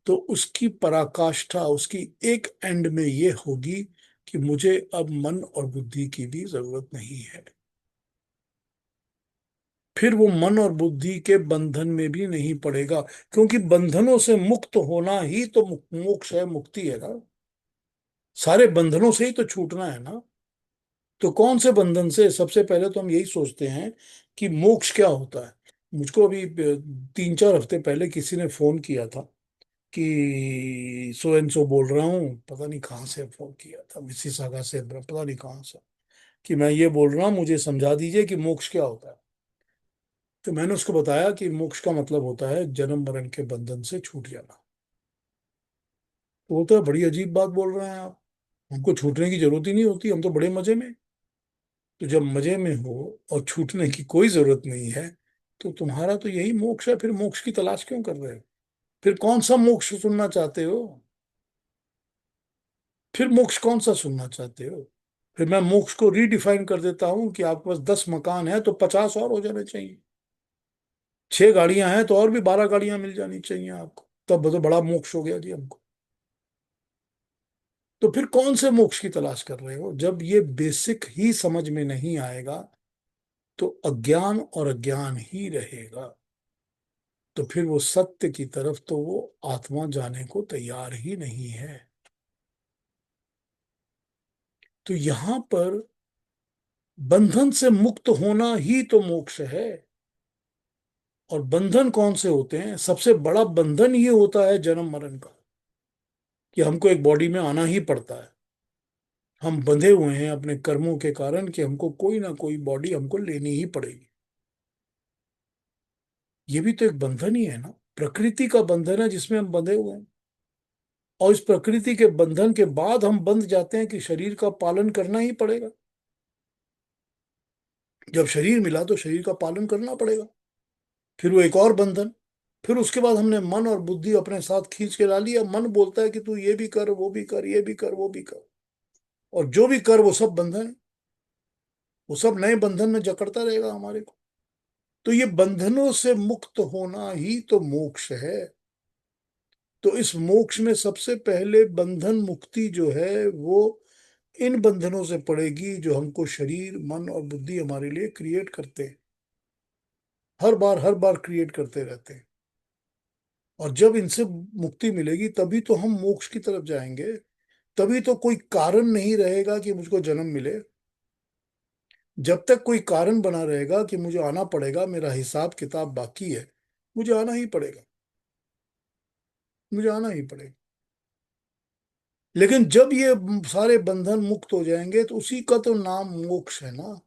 तो उसकी पराकाष्ठा, उसकी एक एंड में ये होगी कि मुझे अब मन और बुद्धि की भी जरूरत नहीं है। फिर वो मन और बुद्धि के बंधन में भी नहीं पड़ेगा, क्योंकि बंधनों से मुक्त होना ही तो मोक्ष है, मुक्ति है ना। सारे बंधनों से ही तो छूटना है ना। तो कौन से बंधन से? सबसे पहले तो हम यही सोचते हैं कि मोक्ष क्या होता है। मुझको अभी 3-4 हफ्ते पहले किसी ने फोन किया था कि सो एंड सो बोल रहा हूँ, पता नहीं कहाँ से फोन किया था, मिसिसागा से, पता नहीं कहाँ से, कि मैं ये बोल रहा हूँ, मुझे समझा दीजिए कि मोक्ष क्या होता है। तो मैंने उसको बताया कि मोक्ष का मतलब होता है जन्म मरण के बंधन से छूट जाना। तो बोलता है बड़ी अजीब बात बोल रहे हैं आप, हमको छूटने की जरूरत ही नहीं होती, हम तो बड़े मजे में। तो जब मजे में हो और छूटने की कोई जरूरत नहीं है, तो तुम्हारा तो यही मोक्ष है। फिर मोक्ष की तलाश क्यों कर रहे हो? फिर कौन सा मोक्ष सुनना चाहते हो? फिर मोक्ष कौन सा सुनना चाहते हो? फिर मैं मोक्ष को रीडिफाइन कर देता हूं कि आपके पास 10 मकान है तो 50 और हो जाने चाहिए। 6 गाड़ियां हैं तो और भी 12 गाड़ियां मिल जानी चाहिए आपको, तब तो बड़ा मोक्ष हो गया जी हमको। तो फिर कौन से मोक्ष की तलाश कर रहे हो? जब ये बेसिक ही समझ में नहीं आएगा तो अज्ञान और अज्ञान ही रहेगा। तो फिर वो सत्य की तरफ तो वो आत्मा जाने को तैयार ही नहीं है। तो यहां पर बंधन से मुक्त होना ही तो मोक्ष है। और बंधन कौन से होते हैं? सबसे बड़ा बंधन ये होता है जन्म मरण का, कि हमको एक बॉडी में आना ही पड़ता है। हम बंधे हुए हैं अपने कर्मों के कारण कि हमको कोई ना कोई बॉडी हमको लेनी ही पड़ेगी। ये भी तो एक बंधन ही है ना, प्रकृति का बंधन है जिसमें हम बंधे हुए हैं। और इस प्रकृति के बंधन के बाद हम बंध जाते हैं कि शरीर का पालन करना ही पड़ेगा। जब शरीर मिला तो शरीर का पालन करना पड़ेगा। फिर वो एक और बंधन। फिर उसके बाद हमने मन और बुद्धि अपने साथ खींच के ला लिया। मन बोलता है कि तू ये भी कर, वो भी कर, ये भी कर, वो भी कर। और जो भी कर वो सब बंधन है। वो सब नए बंधन में जकड़ता रहेगा हमारे को। तो ये बंधनों से मुक्त होना ही तो मोक्ष है। तो इस मोक्ष में सबसे पहले बंधन मुक्ति जो है वो इन बंधनों से पड़ेगी जो हमको शरीर, मन और बुद्धि हमारे लिए क्रिएट करते हैं। हर बार क्रिएट करते रहते हैं। और जब इनसे मुक्ति मिलेगी तभी तो हम मोक्ष की तरफ जाएंगे। तभी तो कोई कारण नहीं रहेगा कि मुझको जन्म मिले। जब तक कोई कारण बना रहेगा कि मुझे आना पड़ेगा, मेरा हिसाब किताब बाकी है, मुझे आना ही पड़ेगा, मुझे आना ही पड़ेगा। लेकिन जब ये सारे बंधन मुक्त हो जाएंगे तो उसी का तो नाम मोक्ष है ना।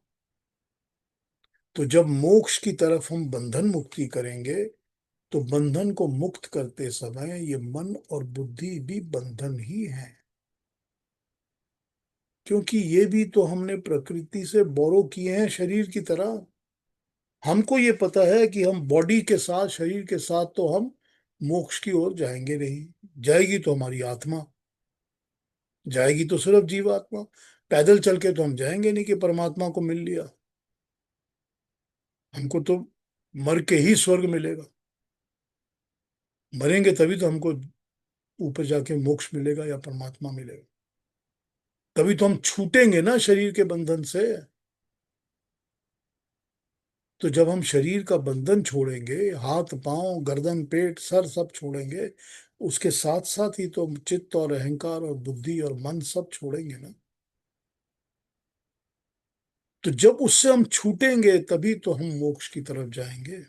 तो जब मोक्ष की तरफ हम बंधन मुक्ति करेंगे, तो बंधन को मुक्त करते समय ये मन और बुद्धि भी बंधन ही है, क्योंकि ये भी तो हमने प्रकृति से बोरो किए हैं शरीर की तरह। हमको ये पता है कि हम बॉडी के साथ, शरीर के साथ तो हम मोक्ष की ओर जाएंगे नहीं। जाएगी तो हमारी आत्मा, जाएगी तो सिर्फ जीवात्मा। पैदल चल के तो हम जाएंगे नहीं कि परमात्मा को मिल लिया। हमको तो मर के ही स्वर्ग मिलेगा। मरेंगे तभी तो हमको ऊपर जाके मोक्ष मिलेगा या परमात्मा मिलेगा। तभी तो हम छूटेंगे ना शरीर के बंधन से। तो जब हम शरीर का बंधन छोड़ेंगे, हाथ पांव गर्दन पेट सर सब छोड़ेंगे, उसके साथ साथ ही तो चित्त और अहंकार और बुद्धि और मन सब छोड़ेंगे ना। तो जब उससे हम छूटेंगे तभी तो हम मोक्ष की तरफ जाएंगे।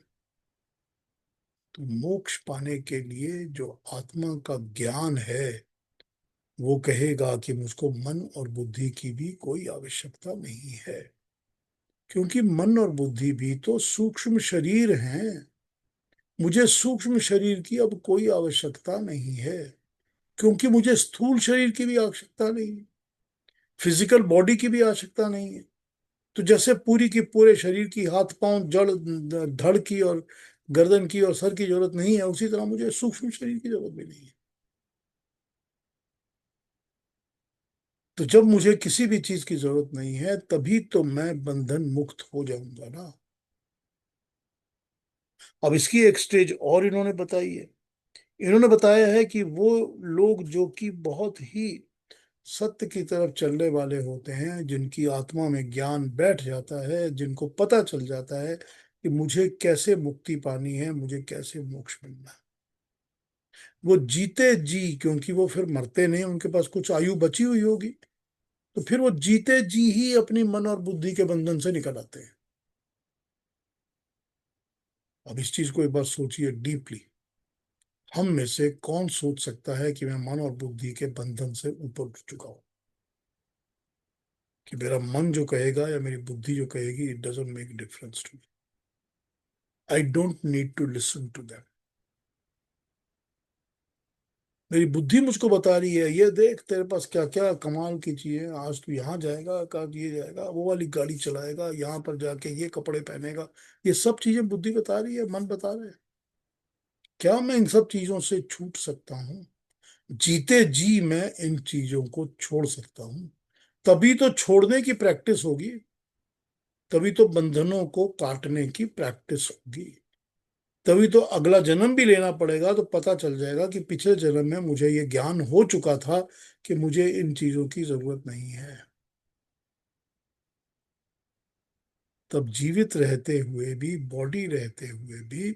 तो मोक्ष पाने के लिए जो आत्मा का ज्ञान है, वो कहेगा कि मुझको मन और बुद्धि की भी कोई आवश्यकता नहीं है, क्योंकि मन और बुद्धि भी तो सूक्ष्म शरीर हैं। मुझे सूक्ष्म शरीर की अब कोई आवश्यकता नहीं है, क्योंकि मुझे स्थूल शरीर की भी आवश्यकता नहीं है, फिजिकल बॉडी की भी आवश्यकता नहीं है। तो जैसे पूरी की पूरे शरीर की, हाथ पांव जड़ धड़ की और गर्दन की और सर की जरूरत नहीं है, उसी तरह मुझे सूक्ष्म शरीर की जरूरत भी नहीं है। तो जब मुझे किसी भी चीज की जरूरत नहीं है, तभी तो मैं बंधन मुक्त हो जाऊंगा ना। अब इसकी एक स्टेज और इन्होंने बताई है। इन्होंने बताया है कि वो लोग जो कि बहुत ही सत्य की तरफ चलने वाले होते हैं, जिनकी आत्मा में ज्ञान बैठ जाता है, जिनको पता चल जाता है कि मुझे कैसे मुक्ति पानी है, मुझे कैसे मोक्ष मिलना है, वो जीते जी, क्योंकि वो फिर मरते नहीं, उनके पास कुछ आयु बची हुई होगी, तो फिर वो जीते जी ही अपनी मन और बुद्धि के बंधन से निकल आते हैं। अब इस चीज को एक बार सोचिए डीपली। हम में से कौन सोच सकता है कि मैं मन और बुद्धि के बंधन से ऊपर उठ चुका हूं? कि मेरा मन जो कहेगा या मेरी बुद्धि जो कहेगी, it doesn't make difference to me. I don't need to listen to them. मेरी बुद्धि मुझको बता रही है, ये देख तेरे पास क्या क्या कमाल की चीजें, आज तू यहाँ जाएगा, कल ये जाएगा, वो वाली गाड़ी चलाएगा, यहाँ पर जाके ये कपड़े पहनेगा। ये सब चीजें बुद्धि बता रही है, मन बता रहे हैं। क्या मैं इन सब चीजों से छूट सकता हूँ? जीते जी मैं इन चीजों को छोड़ सकता हूँ। तभी तो छोड़ने की प्रैक्टिस होगी, तभी तो बंधनों को काटने की प्रैक्टिस होगी। तभी तो अगला जन्म भी लेना पड़ेगा, तो पता चल जाएगा कि पिछले जन्म में मुझे ये ज्ञान हो चुका था कि मुझे इन चीजों की जरूरत नहीं है। तब जीवित रहते हुए भी, बॉडी रहते हुए भी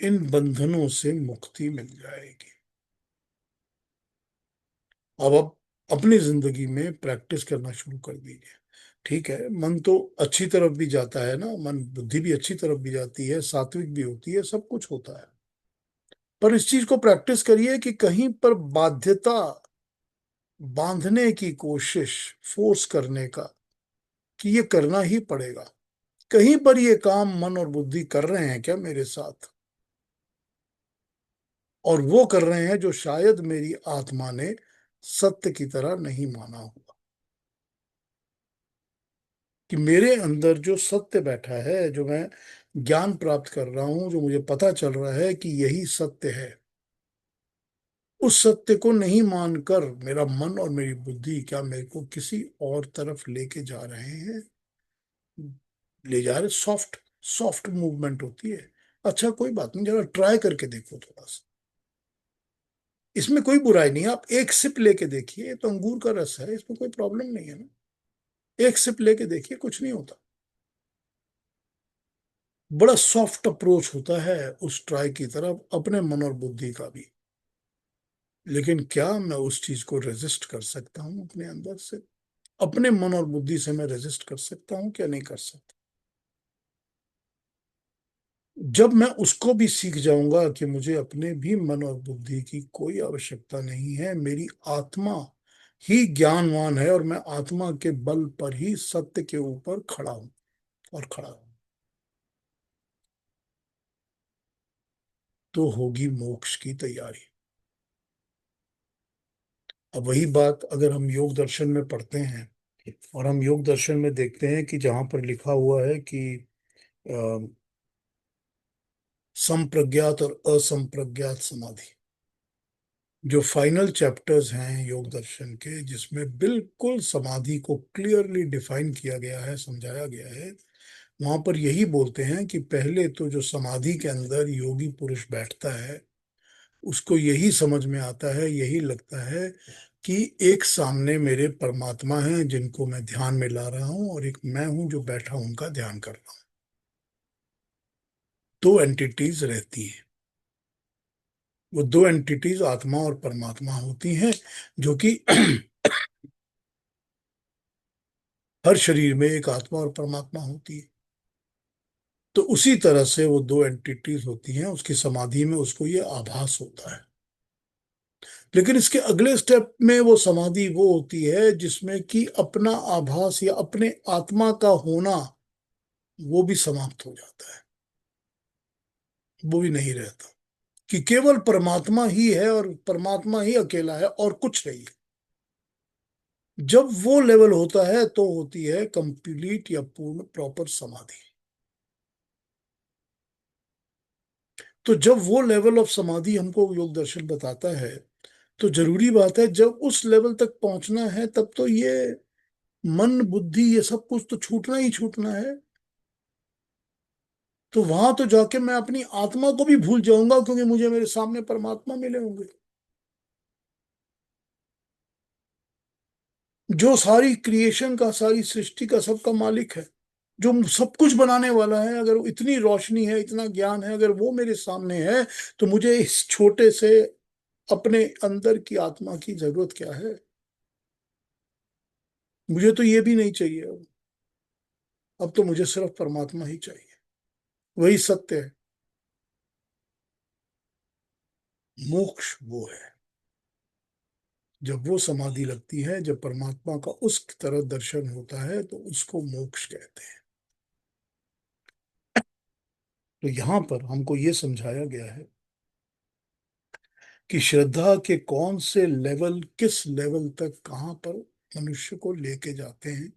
इन बंधनों से मुक्ति मिल जाएगी। अब आप अपनी जिंदगी में प्रैक्टिस करना शुरू कर दीजिए। ठीक है, मन तो अच्छी तरफ भी जाता है ना, मन बुद्धि भी अच्छी तरफ भी जाती है, सात्विक भी होती है, सब कुछ होता है। पर इस चीज को प्रैक्टिस करिए कि कहीं पर बाध्यता बांधने की कोशिश, फोर्स करने का, कि ये करना ही पड़ेगा। कहीं पर ये काम मन और बुद्धि कर रहे हैं क्या मेरे साथ? और वो कर रहे हैं जो शायद मेरी आत्मा ने सत्य की तरह नहीं माना होगा। कि मेरे अंदर जो सत्य बैठा है, जो मैं ज्ञान प्राप्त कर रहा हूं, जो मुझे पता चल रहा है कि यही सत्य है, उस सत्य को नहीं मानकर मेरा मन और मेरी बुद्धि क्या मेरे को किसी और तरफ लेके जा रहे हैं? ले जा रहे, सॉफ्ट सॉफ्ट मूवमेंट होती है। अच्छा कोई बात नहीं, जरा ट्राई करके देखो थोड़ा सा। इसमें कोई बुराई नहीं है, आप एक सिप लेके देखिए, ये तो अंगूर का रस है, इसमें कोई प्रॉब्लम नहीं है ना। एक सिप लेके देखिए, कुछ नहीं होता। बड़ा सॉफ्ट अप्रोच होता है उस ट्राई की तरफ, अपने मन और बुद्धि का भी। लेकिन क्या मैं उस चीज को रेजिस्ट कर सकता हूँ अपने अंदर से? अपने मन और बुद्धि से मैं रेजिस्ट कर सकता हूँ क्या? नहीं कर सकता। जब मैं उसको भी सीख जाऊंगा कि मुझे अपने भी मन और बुद्धि की कोई आवश्यकता नहीं है, मेरी आत्मा ही ज्ञानवान है, और मैं आत्मा के बल पर ही सत्य के ऊपर खड़ा हूं और खड़ा हूं। तो होगी मोक्ष की तैयारी। अब वही बात अगर हम योग दर्शन में पढ़ते हैं और हम योग दर्शन में देखते हैं कि जहां पर लिखा हुआ है कि अ, संप्रज्ञात और असंप्रज्ञात समाधि, जो फाइनल चैप्टर्स हैं योग दर्शन के, जिसमें बिल्कुल समाधि को क्लियरली डिफाइन किया गया है, समझाया गया है, वहां पर यही बोलते हैं कि पहले तो जो समाधि के अंदर योगी पुरुष बैठता है, उसको यही समझ में आता है, यही लगता है कि एक सामने मेरे परमात्मा हैं जिनको मैं ध्यान में ला रहा हूं, और एक मैं हूं जो बैठा हूं उनका ध्यान कर रहा हूं। दो एंटिटीज रहती हैं। वो दो एंटिटीज आत्मा और परमात्मा होती हैं, जो कि हर शरीर में एक आत्मा और परमात्मा होती है। तो उसी तरह से वो दो एंटिटीज होती हैं, उसकी समाधि में उसको ये आभास होता है। लेकिन इसके अगले स्टेप में वो समाधि वो होती है जिसमें कि अपना आभास या अपने आत्मा का होना वो भी समाप्त हो जाता है, वो भी नहीं रहता, कि केवल परमात्मा ही है और परमात्मा ही अकेला है और कुछ नहीं है। जब वो लेवल होता है तो होती है कंप्लीट या पूर्ण प्रॉपर समाधि। तो जब वो लेवल ऑफ समाधि हमको योग दर्शन बताता है, तो जरूरी बात है जब उस लेवल तक पहुंचना है तब तो ये मन बुद्धि ये सब कुछ तो छूटना ही छूटना है। तो वहां तो जाके मैं अपनी आत्मा को भी भूल जाऊंगा, क्योंकि मुझे मेरे सामने परमात्मा मिले होंगे, जो सारी क्रिएशन का, सारी सृष्टि का, सबका मालिक है, जो सब कुछ बनाने वाला है। अगर वो इतनी रोशनी है, इतना ज्ञान है, अगर वो मेरे सामने है, तो मुझे इस छोटे से अपने अंदर की आत्मा की जरूरत क्या है? मुझे तो ये भी नहीं चाहिए अब तो मुझे सिर्फ परमात्मा ही चाहिए। वही सत्य है। मोक्ष वो है जब वो समाधि लगती है, जब परमात्मा का उस तरह दर्शन होता है, तो उसको मोक्ष कहते हैं। तो यहां पर हमको ये समझाया गया है कि श्रद्धा के कौन से लेवल, किस लेवल तक, कहां पर मनुष्य को लेके जाते हैं,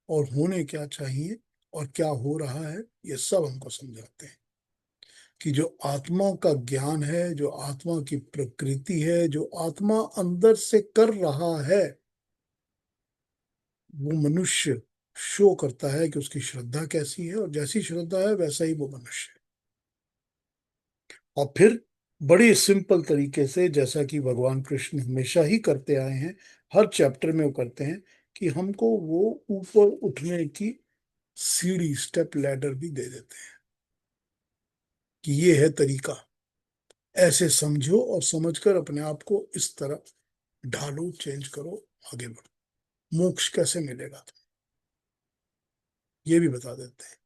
और होने क्या चाहिए और क्या हो रहा है, ये सब हमको समझाते हैं। कि जो आत्मा का ज्ञान है, जो आत्मा की प्रकृति है, जो आत्मा अंदर से कर रहा है, वो मनुष्य शो करता है कि उसकी श्रद्धा कैसी है, और जैसी श्रद्धा है वैसा ही वो मनुष्य है। और फिर बड़े सिंपल तरीके से, जैसा कि भगवान कृष्ण हमेशा ही करते आए हैं, हर चैप्टर में वो करते हैं, कि हमको वो ऊपर उठने की सीढ़ी, स्टेप लैडर भी दे देते हैं, कि ये है तरीका, ऐसे समझो और समझकर अपने आप को इस तरह ढालो, चेंज करो, आगे बढ़ो। मोक्ष कैसे मिलेगा, ये भी बता देते हैं।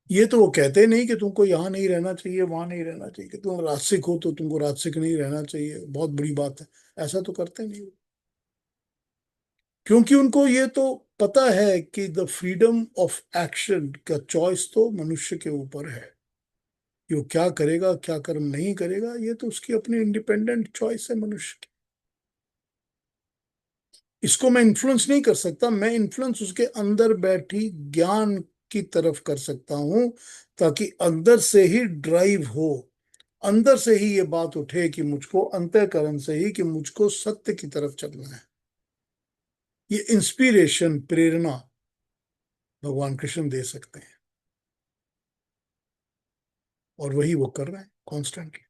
ये तो वो कहते नहीं कि तुमको यहाँ नहीं रहना चाहिए, वहां नहीं रहना चाहिए, कि तुम राजसिक हो तो तुमको राजसिक नहीं रहना चाहिए, बहुत बड़ी बात है, ऐसा तो करते नहीं वो। क्योंकि उनको ये तो पता है कि द फ्रीडम ऑफ एक्शन का चॉइस तो मनुष्य के ऊपर है, कि वो क्या करेगा, क्या कर्म नहीं करेगा, ये तो उसकी अपनी इंडिपेंडेंट चॉइस है मनुष्य की। इसको मैं इन्फ्लुएंस नहीं कर सकता, मैं इन्फ्लुएंस उसके अंदर बैठी ज्ञान की तरफ कर सकता हूं, ताकि अंदर से ही ड्राइव हो, अंदर से ही ये बात उठे कि मुझको, अंतःकरण से ही, कि मुझको सत्य की तरफ चलना है। ये इंस्पिरेशन, प्रेरणा भगवान कृष्ण दे सकते हैं, और वही वो कर रहे हैं कॉन्स्टेंटली।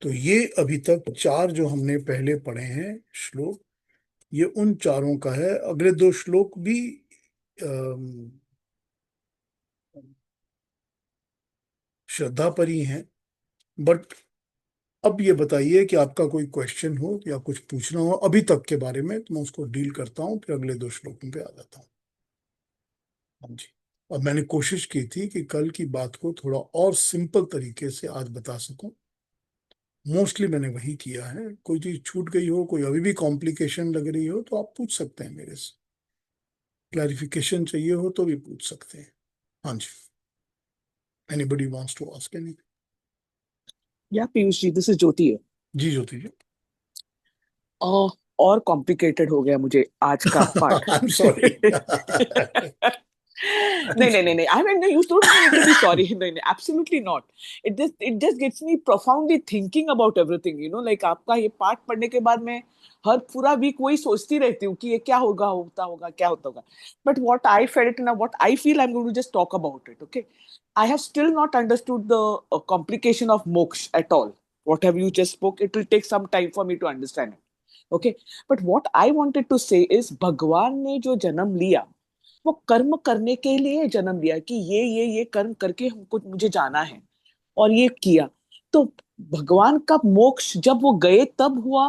तो ये अभी तक चार जो हमने पहले पढ़े हैं श्लोक, ये उन चारों का है। अगले दो श्लोक भी अम, श्रद्धा पर ही हैं। बट अब ये बताइए कि आपका कोई क्वेश्चन हो या कुछ पूछना हो अभी तक के बारे में, तो मैं उसको डील करता हूँ, फिर अगले दो श्लोकों पे आ जाता हूँ। हाँ जी। अब मैंने कोशिश की थी कि कल की बात को थोड़ा और सिंपल तरीके से आज बता सकूं। मोस्टली मैंने वही किया है। कोई चीज छूट गई हो, कोई अभी भी कॉम्प्लिकेशन लग रही हो, तो आप पूछ सकते हैं मेरे से। क्लैरिफिकेशन चाहिए हो तो भी पूछ सकते हैं। हाँ जी। Anybody wants to ask any? या पीयूष जी, दिस इज ज्योति है। जी ज्योति जी। और कॉम्प्लिकेटेड हो गया मुझे आज का पार्ट। I am sorry. नहीं नहीं नहीं नहीं, I mean you don't need to be sorry, नहीं नहीं, absolutely not. It just gets me profoundly thinking about everything, like आपका ये पार्ट पढ़ने के बाद मैं हर पूरा वीक वही सोचती रहती हूँ कि ये क्या होगा, होता होगा, क्या होता होगा। बट व्हाट आई फेल्ट ना, what I feel, I am going to just talk about it, okay. I have still not understood the complication of moksha at all. What have you just spoke, it will take some time for me to understand it, okay. But what I wanted to say is, भगवान ने जो जन्म लिया, वो कर्म करने के लिए जन्म लिया कि ये कर्म करके हमको, मुझे जाना है, और ये किया। तो भगवान का मोक्ष जब वो गए तब हुआ,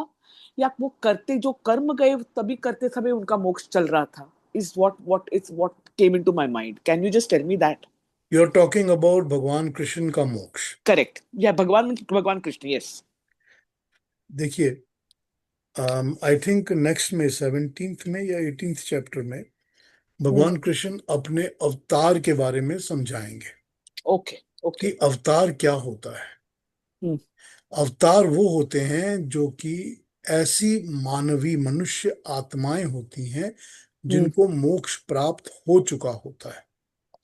या वो करते जो कर्म गए तभी करते समय उनका मोक्ष चल रहा था? Is what came into my mind, can you just tell me that? You are talking about भगवान कृष्ण का मोक्ष। करेक्ट, या भगवान भगवान कृष्ण, यस। देखिए, आई थिंक नेक्स्ट में 17th में या 18th चैप्टर में हम्म। भगवान कृष्ण अपने अवतार के बारे में समझाएंगे ओके कि ओके। अवतार क्या होता है। हम्म अवतार वो होते हैं जो कि ऐसी मानवी मनुष्य आत्माएं होती हैं हम्म। जिनको मोक्ष प्राप्त हो चुका होता है।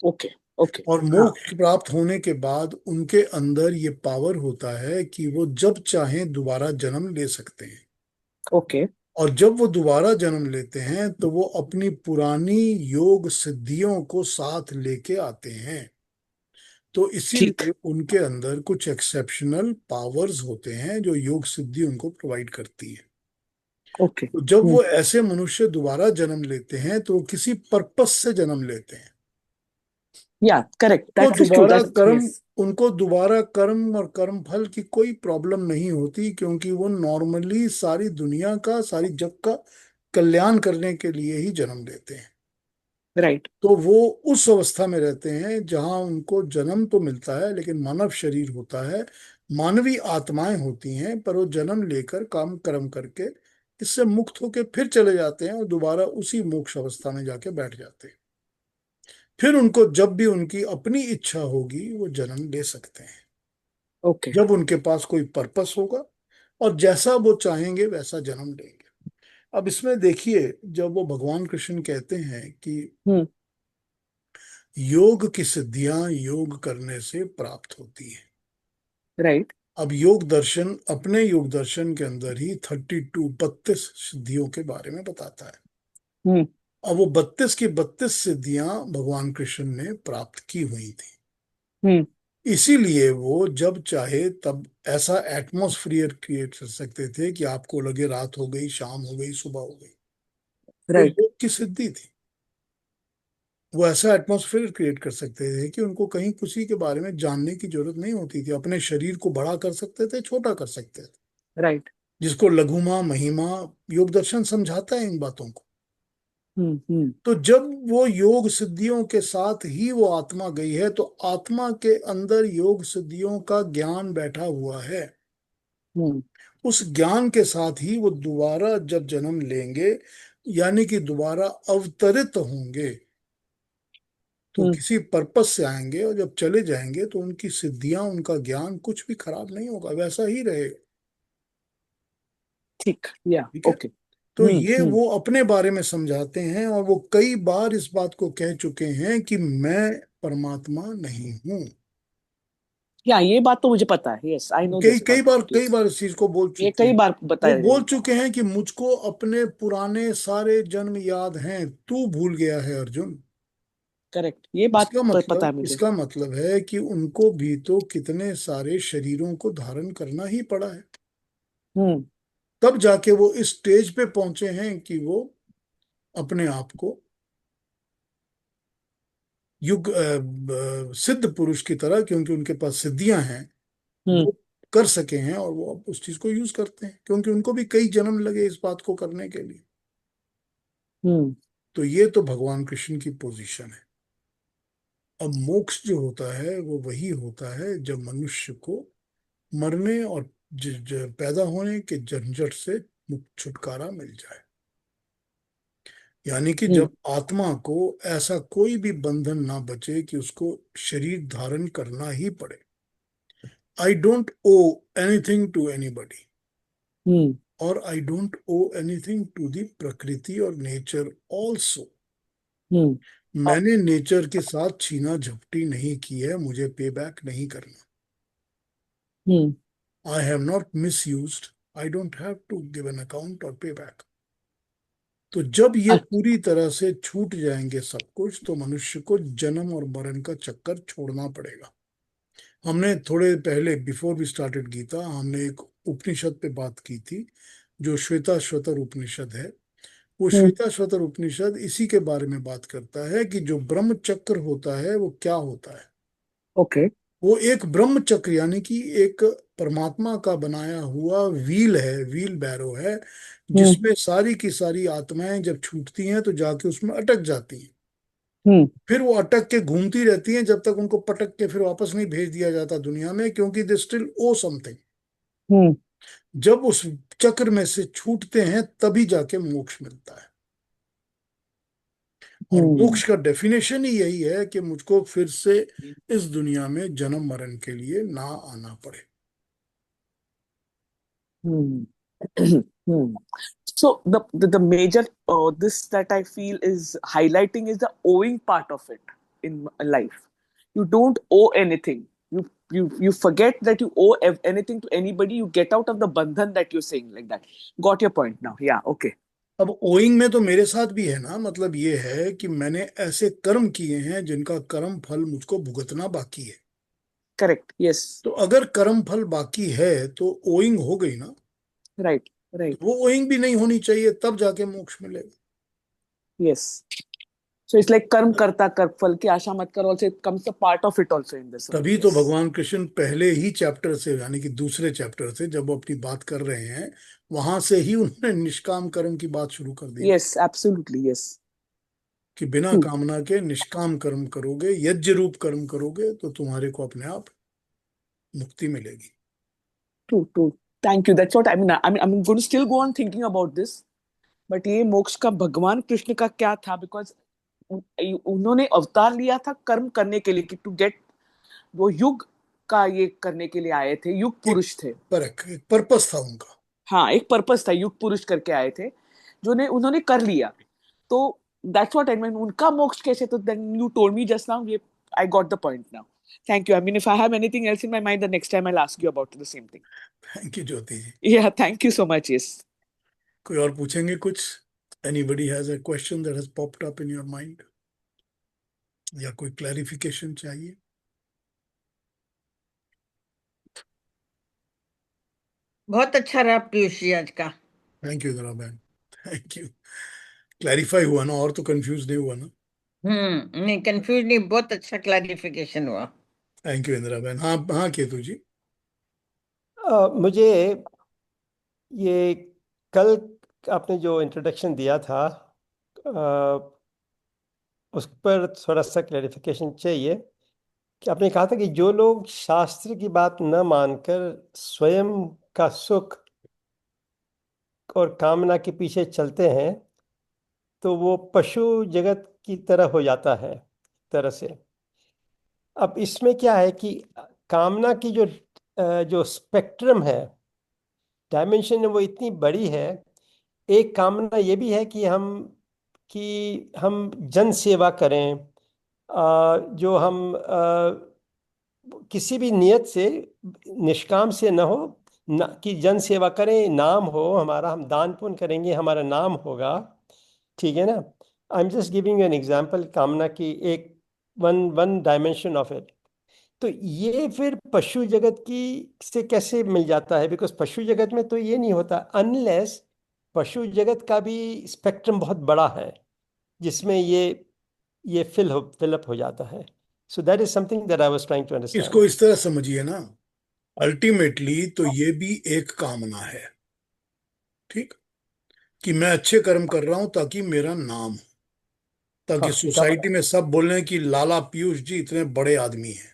Okay okay. और हाँ। मोक्ष प्राप्त होने के बाद उनके अंदर ये पावर होता है कि वो जब चाहें दोबारा जन्म ले सकते हैं। ओके। और जब वो दोबारा जन्म लेते हैं तो वो अपनी पुरानी योग सिद्धियों को साथ लेके आते हैं। तो ठीक। इसीलिए उनके अंदर कुछ एक्सेप्शनल पावर्स होते हैं जो योग सिद्धि उनको प्रोवाइड करती है। ओके। तो जब वो ऐसे मनुष्य दोबारा जन्म लेते हैं तो वो किसी पर्पस से जन्म लेते हैं। या करेक्ट, को दैट इज ट्रू, दोबारा दैट कर्म यस। उनको दोबारा कर्म और कर्म फल की कोई प्रॉब्लम नहीं होती, क्योंकि वो नॉर्मली सारी दुनिया का, सारी जग का कल्याण करने के लिए ही जन्म लेते हैं। राइट। तो वो उस अवस्था में रहते हैं जहां उनको जन्म तो मिलता है लेकिन मानव शरीर होता है, मानवी आत्माएं होती हैं, पर वो जन्म लेकर काम कर्म करके इससे मुक्त होकर फिर चले जाते हैं और दोबारा उसी मोक्ष अवस्था में जाके बैठ जाते हैं। फिर उनको जब भी उनकी अपनी इच्छा होगी वो जन्म ले सकते हैं, ओके। जब उनके पास कोई पर्पस होगा और जैसा वो चाहेंगे वैसा जन्म लेंगे। अब इसमें देखिए, जब वो भगवान कृष्ण कहते हैं कि हम्म। योग की सिद्धियां योग करने से प्राप्त होती हैं। राइट। अब योग दर्शन अपने योग दर्शन के अंदर ही 32 सिद्धियों के बारे में बताता है। हम्म। अब वो 32 की 32 सिद्धियां भगवान कृष्ण ने प्राप्त की हुई थी। हम्म। इसीलिए वो जब चाहे तब ऐसा एटमॉस्फेरियर क्रिएट कर सकते थे कि आपको लगे रात हो गई, शाम हो गई, सुबह हो गई। वो राइट। योग की सिद्धि थी। वो ऐसा एटमॉस्फेयर क्रिएट कर सकते थे कि उनको कहीं किसी के बारे में जानने की जरूरत नहीं होती थी। अपने शरीर को बड़ा कर सकते थे, छोटा कर सकते थे, राइट। जिसको लघुमा महिमा योग दर्शन समझाता है इन बातों को। हम्म। तो जब वो योग सिद्धियों के साथ ही वो आत्मा गई है तो आत्मा के अंदर योग सिद्धियों का ज्ञान बैठा हुआ है। हम्म। उस ज्ञान के साथ ही वो दोबारा जब जन्म लेंगे, यानी कि दोबारा अवतरित होंगे, तो हम्म। किसी पर्पस से आएंगे और जब चले जाएंगे तो उनकी सिद्धियां, उनका ज्ञान कुछ भी खराब नहीं होगा, वैसा ही रहेगा। ठीक, या ठीक है। ओके। तो ये हम्म। वो अपने बारे में समझाते हैं और वो कई बार इस बात को कह चुके हैं कि मैं परमात्मा नहीं हूं। या ये बात तो मुझे पता है, यस, आई नो कई दिस कई पार्ट, बार कई यस। बार इस चीज को बोल ये चुके कई हैं। बार वो बताया गया बोल है। चुके हैं कि मुझको अपने पुराने सारे जन्म याद हैं, तू भूल गया है अर्जुन। करेक्ट, ये बात पता है मुझे। इसका मतलब है कि उनको भी तो कितने सारे शरीरों को धारण करना ही पड़ा है। हम्म। तब जाके वो इस स्टेज पे पहुंचे हैं कि वो अपने आप को सिद्ध पुरुष की तरह, क्योंकि उनके पास सिद्धियां हैं, हम्म। वो कर सके हैं। और वो अब उस चीज को यूज करते हैं क्योंकि उनको भी कई जन्म लगे इस बात को करने के लिए। हम्म। तो ये तो भगवान कृष्ण की पोजीशन है। अब मोक्ष जो होता है वो वही होता है जब मनुष्य को मरने और पैदा होने के झंझट से मुक्त छुटकारा मिल जाए। यानी कि हम्म। जब आत्मा को ऐसा कोई भी बंधन ना बचे कि उसको शरीर धारण करना ही पड़े। I don't owe anything to anybody, hmm. और I don't owe anything to the prakriti और नेचर ऑल्सो। हम्म। मैंने नेचर के साथ छीना झपटी नहीं की है, मुझे पे बैक नहीं करना। Hmm. I have not misused, I don't have to give an account और पे बैक। तो जब ये पूरी तरह से छूट जाएंगे सब कुछ, तो मनुष्य को जन्म और मरण का चक्कर छोड़ना पड़ेगा। हमने थोड़े पहले, बिफोर वी स्टार्टेड गीता, हमने एक उपनिषद पे बात की थी, जो श्वेता श्वतर उपनिषद है। वो हम्म। श्वेता श्वतर उपनिषद इसी के बारे में बात करता है कि जो ब्रह्म चक्र होता है वो क्या होता है। ओके। वो एक ब्रह्म चक्र यानी कि एक परमात्मा का बनाया हुआ व्हील है, व्हील बैरो है, हम्म। जिसमें सारी की सारी आत्माएं जब छूटती हैं तो जाके उसमें अटक जाती हैं। हम्म। फिर वो अटक के घूमती रहती हैं जब तक उनको पटक के फिर वापस नहीं भेज दिया जाता दुनिया में, क्योंकि दे स्टिल ओ समथिंग। हम्म। जब उस चक्र में से छूटते हैं तभी जाके मोक्ष मिलता है। और हम्म। मोक्ष का डेफिनेशन ही यही है कि मुझको फिर से इस दुनिया में जन्म मरण के लिए ना आना पड़े। हम्म। हम्म। So the major this that I feel is highlighting is the owing part of it in life. You don't owe anything. You forget that you owe anything to anybody. You get out of the bandhan that you're saying like that. Got your point now. Yeah. Okay. अब ओइंग में तो मेरे साथ भी है ना, मतलब ये है कि मैंने ऐसे कर्म किए हैं जिनका कर्म फल मुझको भुगतना बाकी है। Correct. Yes. तो अगर कर्म फल बाकी है तो ओइंग हो गई ना। Right. तो Right. वो ओइंग भी नहीं होनी चाहिए, तब जाके मोक्ष मिलेगा। Yes. So it's like कर्म करता कर फल की आशा मत करो. Also, it comes a part of it also in this only. तभी तो Yes. भगवान कृष्ण पहले ही चैप्टर से, यानी कि दूसरे चैप्टर से जब वो अपनी बात कर रहे हैं, वहां से ही उन्होंने निष्काम कर्म की बात शुरू कर दी ना, Yes. Absolutely. Yes. कि बिना True. कामना के निष्काम कर्म करोगे, यज्ञ रूप कर्म करोगे, तो तुम्हारे को अपने आप मुक्ति मिलेगी। True. True. Thank you. That's what I mean. I'm going to still go on thinking about this. But ये मोक्ष का भगवान कृष्ण का क्या था? बिकॉज उन्होंने अवतार लिया था कर्म करने के लिए कि टू गेट वो युग का ये करने के लिए आए थे, युग एक पुरुष थे। परक, एक पर्पस था उनका। हाँ, एक पर्पस था, युग पुरुष करके आए थे जो ने उन्होंने कर लिया। तो दैट्स व्हाट आई मीन। उनका मोक्ष कैसे? तो then you told me just now, ये I got the point now. Thank you. I mean if I have anything else in my mind the next time I will ask you about the same thing. Thank you Jyoti ji. या thank you so much. Yes. कोई और पूछेंगे कुछ? Anybody has a question that has popped up in your mind, या कोई क्लैरिफिकेशन चाहिए? बहुत अच्छा रहा पीयूष जी आज का। थैंक यू इंदिरा बहन, थैंक यू। क्लैरिफाई हुआ ना, और तो कंफ्यूज नहीं हुआ ना? नहीं कंफ्यूज नहीं, बहुत अच्छा क्लैरिफिकेशन हुआ। थैंक यू इंदिरा बहन। हाँ हाँ केतु जी। मुझे ये कल आपने जो इंट्रोडक्शन दिया था, अ, उस पर थोड़ा सा क्लैरिफिकेशन चाहिए। कि आपने कहा था कि जो लोग शास्त्र की बात न मानकर स्वयं का सुख और कामना के पीछे चलते हैं, तो वो पशु जगत की तरह हो जाता है तरह से। अब इसमें क्या है कि कामना की जो स्पेक्ट्रम है, डायमेंशन है, वो इतनी बड़ी है। एक कामना ये भी है कि हम जन सेवा करें, जो हम किसी भी नियत से, निष्काम से न हो, कि जन सेवा करें, नाम हो हमारा, हम दान पुण्य करेंगे, हमारा नाम होगा। ठीक है ना? I am just giving an example, कामना की एक one one dimension of it. तो ये फिर पशु जगत की से कैसे मिल जाता है? बिकॉज पशु जगत में तो ये नहीं होता, अनलेस पशु जगत का भी स्पेक्ट्रम बहुत बड़ा है जिसमें ये फिलअप हो जाता है। So that is something that I was trying to इसको अंडरस्टैंड। इस तरह समझिए ना, अल्टीमेटली तो ये भी एक कामना है, ठीक, कि मैं अच्छे कर्म कर रहा हूं ताकि मेरा नाम हो, ताकि हाँ, लिखा सोसाइटी पड़ा में सब बोलें कि लाला पीयूष जी इतने बड़े आदमी हैं।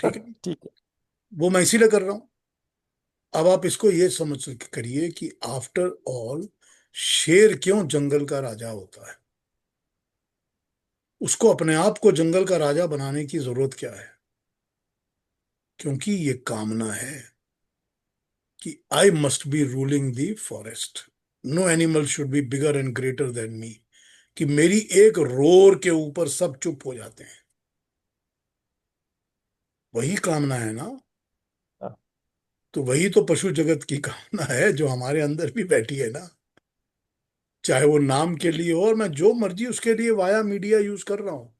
है। ठीक है, ठीक है। वो मैं इसीलिए कर रहा हूं। अब आप इसको ये समझ करिए कि आफ्टर ऑल, शेर क्यों जंगल का राजा होता है? उसको अपने आप को जंगल का राजा बनाने की जरूरत क्या है? क्योंकि ये कामना है कि I must be ruling the forest, no animal should be bigger and greater than me, कि मेरी एक रोर के ऊपर सब चुप हो जाते हैं। वही कामना है ना। हाँ, तो वही तो पशु जगत की कामना है जो हमारे अंदर भी बैठी है ना, चाहे वो नाम के लिए हो, और मैं जो मर्जी उसके लिए वाया मीडिया यूज कर रहा हूं।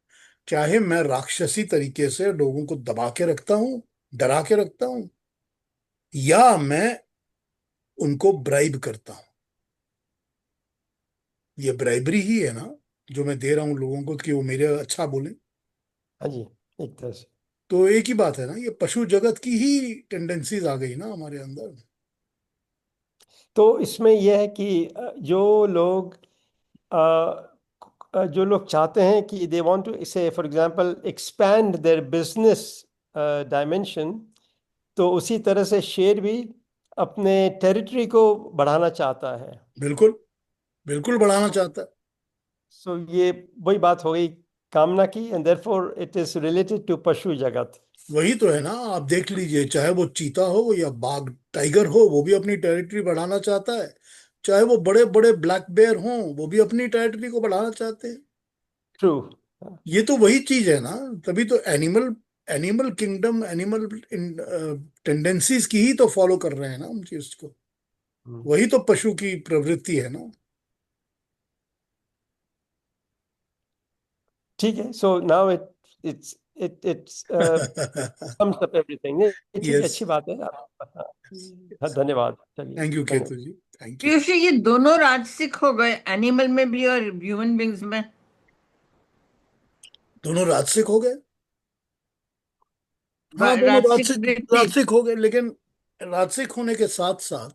चाहे मैं राक्षसी तरीके से लोगों को दबा के रखता हूं, डरा के रखता हूं, या मैं उनको ब्राइब करता हूं, ये ब्राइबरी ही है ना, जो मैं दे रहा हूं लोगों को कि वो मेरे अच्छा बोले। हाँ जी, एक तरह से। तो एक ही बात है ना, ये पशु जगत की ही टेंडेंसीज आ गई ना हमारे अंदर। तो इसमें यह है कि जो लोग चाहते हैं कि दे वांट टू से for example expand their business dimension, तो उसी तरह से शेर भी अपने टेरिटरी को बढ़ाना चाहता है। बिल्कुल, बिल्कुल बढ़ाना तो चाहता है। सो ये वही बात हो गई कामना की, and therefore it is related to पशु जगत। वही तो है ना, आप देख लीजिए, चाहे वो चीता हो या बाघ टाइगर हो, वो भी अपनी टेरिटरी बढ़ाना चाहता है। चाहे वो बड़े बड़े ब्लैक बेयर हों, वो भी अपनी टेरिटरी को बढ़ाना चाहते हैं। ट्रू। ये तो वही चीज है ना। तभी तो animal animal kingdom, animal tendencies की ही तो फॉलो कर रहे हैं ना हम चीज को। वही तो पशु की प्रवृत्ति है ना। ठीक है, so now it's sums up everything. ठीक है, यस। अच्छी बात है हाँ, धन्यवाद, चलिए थैंक यू धन्यवाद। केतु जी, थैंक यू। पीयूष जी, ये दोनों राजसिक हो गए, एनिमल में भी और ह्यूमन बींग्स में। दोनों राजसिक हो गए। हाँ, दोनों राजसिक राजसिक वृत्ति। राजसिक हो गए, लेकिन राजसिक होने के साथ साथ,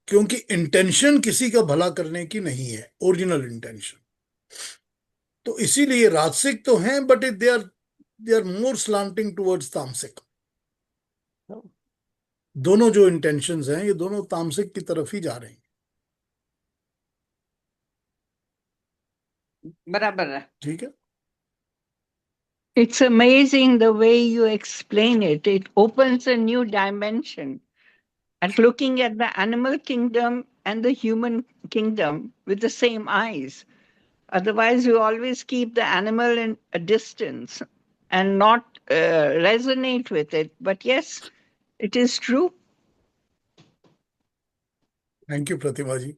क्योंकि इंटेंशन किसी का भला करने की नहीं है, ओरिजिनल इंटेंशन, तो इसीलिए राजसिक तो हैं, but they are more slanting towards tamasic. दोनों जो इंटेंशंस हैं, ये दोनों तामसिक की तरफ ही जा रहे हैं। बराबर है। ठीक है। It's amazing the way you explain it. It opens a new dimension at looking at the animal kingdom and the human kingdom with the same eyes. Otherwise, you always keep the animal in a distance and not resonate with it. But yes, it is true. Thank you Pratibha ji,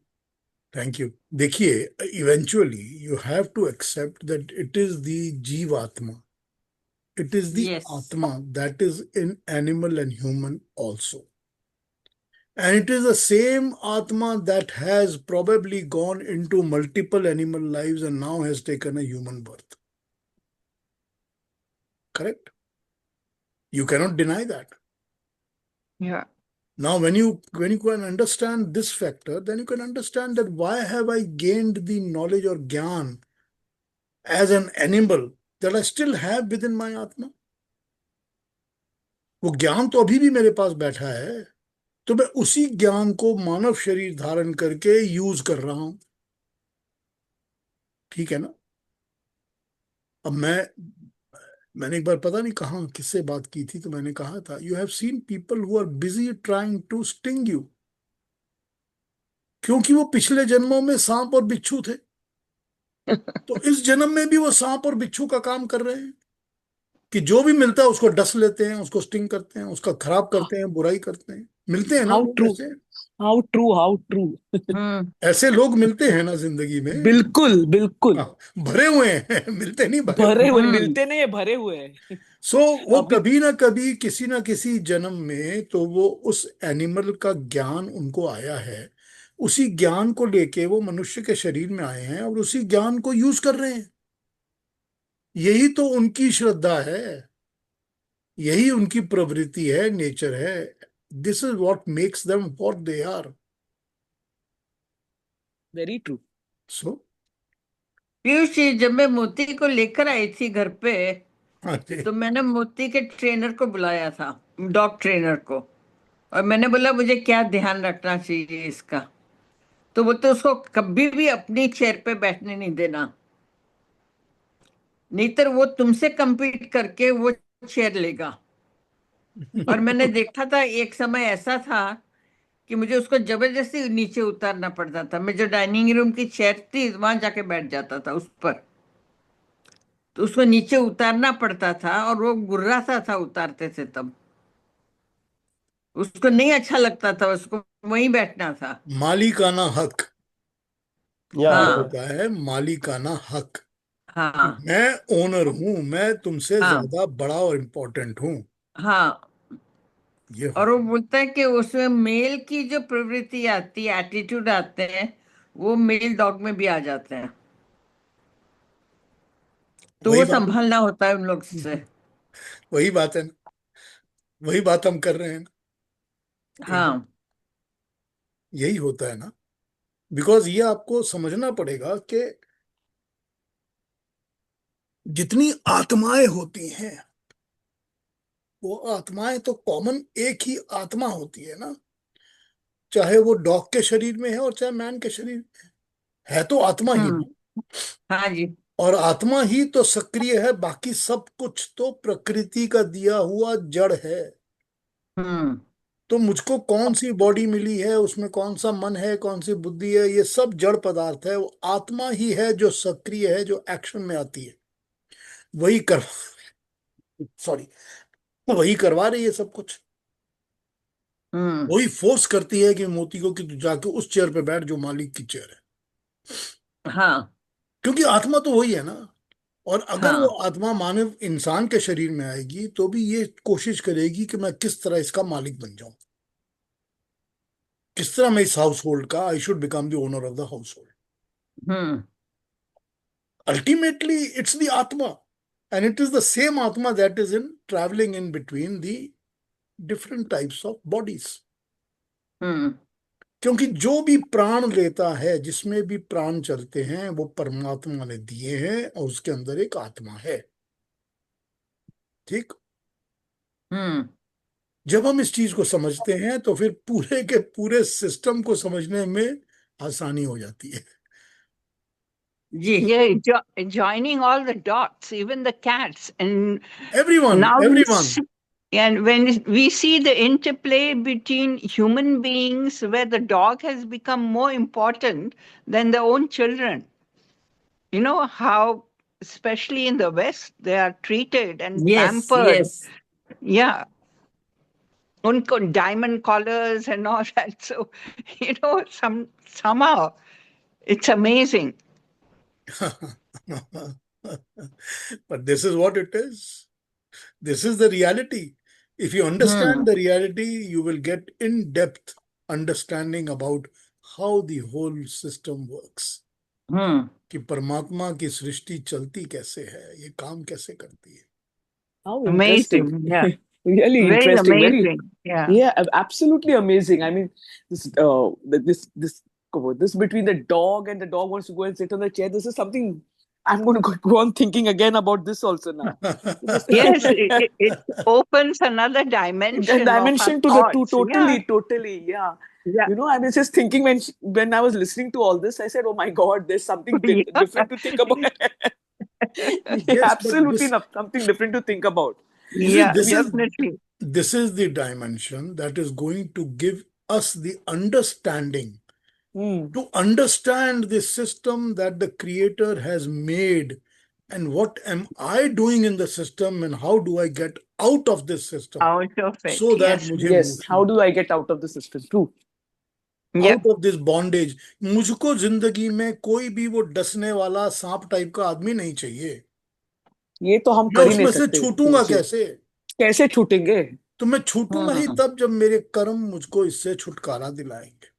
thank you. देखिए, eventually you have to accept that it is the jivatma, it is the yes. Atma that is in animal and human also. And it is the same Atma that has probably gone into multiple animal lives and now has taken a human birth. Correct? You cannot deny that. Yeah. Now, when you can understand this factor, then you can understand that why have I gained the knowledge or gyan as an animal that I still have within my Atma? वो ज्ञान तो अभी भी मेरे पास बैठा है, तो मैं उसी ज्ञान को मानव शरीर धारण करके यूज कर रहा हूं। ठीक है ना। अब मैंने एक बार पता नहीं कहाँ किससे बात की थी, तो मैंने कहा था, you have seen people who are busy trying to sting you, क्योंकि वो पिछले जन्मों में सांप और बिच्छू थे, तो इस जन्म में भी वो सांप और बिच्छू का काम कर रहे हैं, कि जो भी मिलता है उसको डस लेते हैं, उसको स्टिंग करते हैं, उसका खराब करते हैं, बुराई करते हैं। मिलते हैं ना हाउ लोग ट्रू, ऐसे। How true, how true. ऐसे लोग मिलते हैं ना जिंदगी में। बिल्कुल बिल्कुल। हाँ, भरे हुए हैं मिलते नहीं, भरे हुए। भरे हुए मिलते नहीं है, भरे हुए हैं। सो वो अभी कभी ना कभी किसी ना किसी जन्म में तो वो उस एनिमल का ज्ञान उनको आया है, उसी ज्ञान को लेके वो मनुष्य के शरीर में आए हैं और उसी ज्ञान को यूज कर रहे हैं। यही तो उनकी श्रद्धा है, यही उनकी प्रवृत्ति है, नेचर है। This is what makes them what they are. Very true. So Piyush ji, जब मैं मोती को लेकर आई थी घर पे, अरे तो मैंने मोती के ट्रेनर को बुलाया था, डॉग ट्रेनर को, और मैंने बोला मुझे क्या ध्यान रखना चाहिए इसका। तो बोलते उसको कभी भी अपनी चेयर पे बैठने नहीं देना, नहीं तो वो तुमसे compete करके वो चेयर लेगा। और मैंने देखा था एक समय ऐसा था कि मुझे उसको जबरदस्ती नीचे उतारना पड़ता था। मैं जो डाइनिंग रूम की चेयर थी वहां जाके बैठ जाता था उस पर, तो उसको नीचे उतारना पड़ता था और वो गुर्राता था उतारते थे तब। उसको नहीं अच्छा लगता था, उसको वहीं बैठना था। मालिकाना हक, या ये हाँ, होता है मालिकाना हक कि हाँ, मैं ओनर हूं, मैं तुमसे हाँ, ज्यादा बड़ा और इम्पोर्टेंट हूं, हाँ। ये और वो होता बोलता है कि उसमें मेल की जो प्रवृत्ति आती है, एटीट्यूड आते हैं, वो मेल डॉग में भी आ जाते हैं। है। तो वही वो बात, संभालना होता है उन लोग से। वही बात है ना, वही बात हम कर रहे हैं ना, एकदम हाँ। यही होता है ना। बिकॉज ये आपको समझना पड़ेगा कि जितनी आत्माएं होती हैं, वो आत्माएं तो कॉमन एक ही आत्मा होती है ना, चाहे वो डॉग के शरीर में है और चाहे मैन के शरीर में है तो आत्मा ही हम्म। ना। हाँ जी। और आत्मा ही तो सक्रिय है, बाकी सब कुछ तो प्रकृति का दिया हुआ जड़ है। हम्म। तो मुझको कौन सी बॉडी मिली है, उसमें कौन सा मन है, कौन सी बुद्धि है, ये सब जड़ पदार्थ है। वो आत्मा ही है जो सक्रिय है, जो एक्शन में आती है, वही कर सॉरी वही करवा रही है सब कुछ। हम्म। वही फोर्स करती है कि मोती को कि तू जाके उस चेयर पे बैठ जो मालिक की चेयर है, हाँ, क्योंकि आत्मा तो वही है ना। और अगर वो हाँ। आत्मा मानव इंसान के शरीर में आएगी तो भी ये कोशिश करेगी कि मैं किस तरह इसका मालिक बन जाऊं, किस तरह मैं इस हाउस होल्ड का, I should become the owner of the house hold. Hmm. Ultimately, it's the Atma. And it is the same Atma that is in traveling in between the different types of bodies. हम्म। क्योंकि जो भी प्राण लेता है, जिसमें भी प्राण चलते हैं, वो परमात्मा ने दिए हैं और उसके अंदर एक आत्मा है। ठीक। हम्म। जब हम इस चीज को समझते हैं तो फिर पूरे के पूरे सिस्टम को समझने में आसानी हो जाती है। जी। Yeah, joining all the dots, even the cats. And everyone, now everyone. and when we see the interplay between human beings, where the dog has become more important than their own children. You know how, especially in the West, they are treated and yes, pampered. Yes. Yeah, unko diamond collars and all that. So, somehow it's amazing. But this is what it is. This is the reality. If you understand hmm. the reality, you will get in-depth understanding about how the whole system works. हम्म। कि परमात्मा की सृष्टि चलती कैसे है, ये काम कैसे करती है। How interesting. Amazing. Yeah. Really Very interesting. Very, amazing. Yeah. yeah, absolutely amazing. I mean, this between the dog and the dog wants to go and sit on the chair. This is something I'm going to go on thinking again about this also now. This Yes, it opens another dimension of our dimension to the two, thoughts. Yeah. totally, yeah. Yeah. You know, I was just thinking when I was listening to all this, I said, "Oh my God, there's something different to think about." Yeah, Yes, but absolutely something different to think about. you see, Yeah, definitely. this is the dimension that is going to give us the understanding Hmm. to understand the system that the creator has made, and what am I doing in the system, and how do I get out of this system Out of it. so that Yes. मुझे Yes. मोक्ष How मिले, do I get out of the system? True. Yep. Out of this bondage. मुझको जिंदगी में कोई भी वो डसने वाला सांप टाइप का आदमी नहीं चाहिए। ये तो हम मैं कर ही नहीं उसमें से सकते छूटूंगा पीयूष जी। कैसे? कैसे छूटेंगे? तो मैं छूटूंगा ही हम्म। तब जब मेरे कर्म मुझको इससे छुटकारा दिलाएंगे।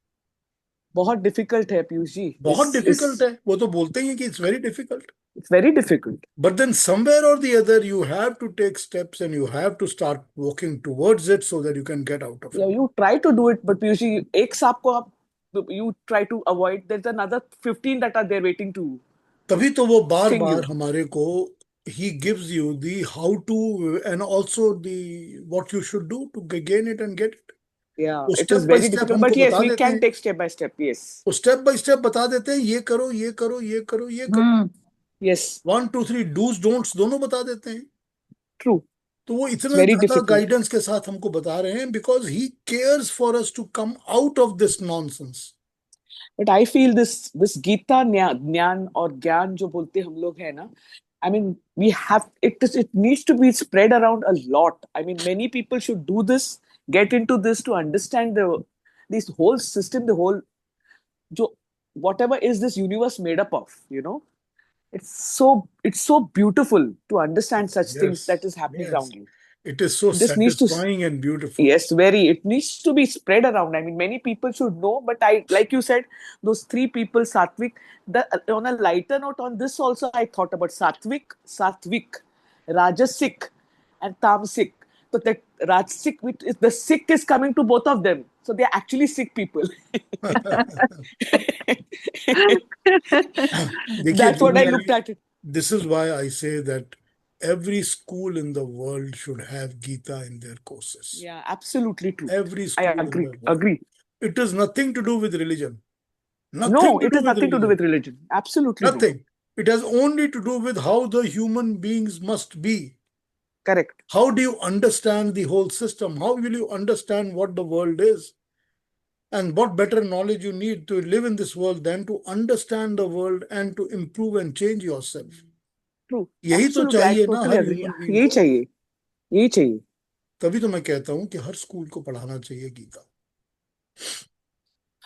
बहुत डिफिकल्ट है पीयूष जी। बहुत इस डिफिकल्ट है, वो तो बोलते ही हैं कि it's very difficult. It's very difficult. But then somewhere or the other, you have to take steps and you have to start walking towards it so that you can get out of Yeah, it. you try to do it, but Piyush ji एक सांप को आप you try to avoid. There's another 15 that are there waiting to तभी तो वो बार sting बार you. हमारे को he gives you the how to and also the what you should do to gain it and get it. Yeah, वो it step is by very step difficult. But हमको yes, बता we देते can हैं। take step by step. Yes. वो स्टेप बाय स्टेप बता देते हैं, ये करो, ये करो, ये करो, ये करो। हम्म। Yes. 1 2 3 डूज डोंट्स दोनों बता देते हैं। True. तो वो It's इतना very ज्यादा difficult. गाइडेंस के साथ हमको बता रहे हैं because he cares for us to come out of this nonsense. But I feel this Gita ज्ञान और ज्ञान जो बोलते हम लोग है ना, I mean, we have it needs to be spread around a lot. I mean, many people should do this, get into this to understand this whole system, the whole jo, whatever is this universe made up of, you know. It's so beautiful to understand such things Yes, that is happening yes. around you. It is so This needs to satisfying and beautiful. Yes, very. It needs to be spread around. I mean, many people should know. But like you said, those three people, Satvik. On a lighter note, on this also, I thought about Satvik, Rajasic, and Tamasic. So that Rajasic, the sick is coming to both of them. So they're actually sick people. देखिए That's what I दुनिया looked में, at it. this is why I say that every school in the world should have Gita in their courses. Yeah, absolutely true. Every I school in agree. the world. Agree. It has nothing to do with religion. No, Nothing to it do has with nothing to do religion. with religion. Absolutely no. Nothing. It has only to do with how the human beings must be. Correct. How do you understand the whole system? How will you understand what the world is? And what better knowledge you need to live in this world than to understand the world and to improve and change yourself. True. यही तो Absolutely. I चाहिए ना totally हर agree. ह्यूमन बीइंग यही को. चाहिए. यही चाहिए. तभी तो मैं कहता हूँ कि हर स्कूल को पढ़ाना चाहिए गीता.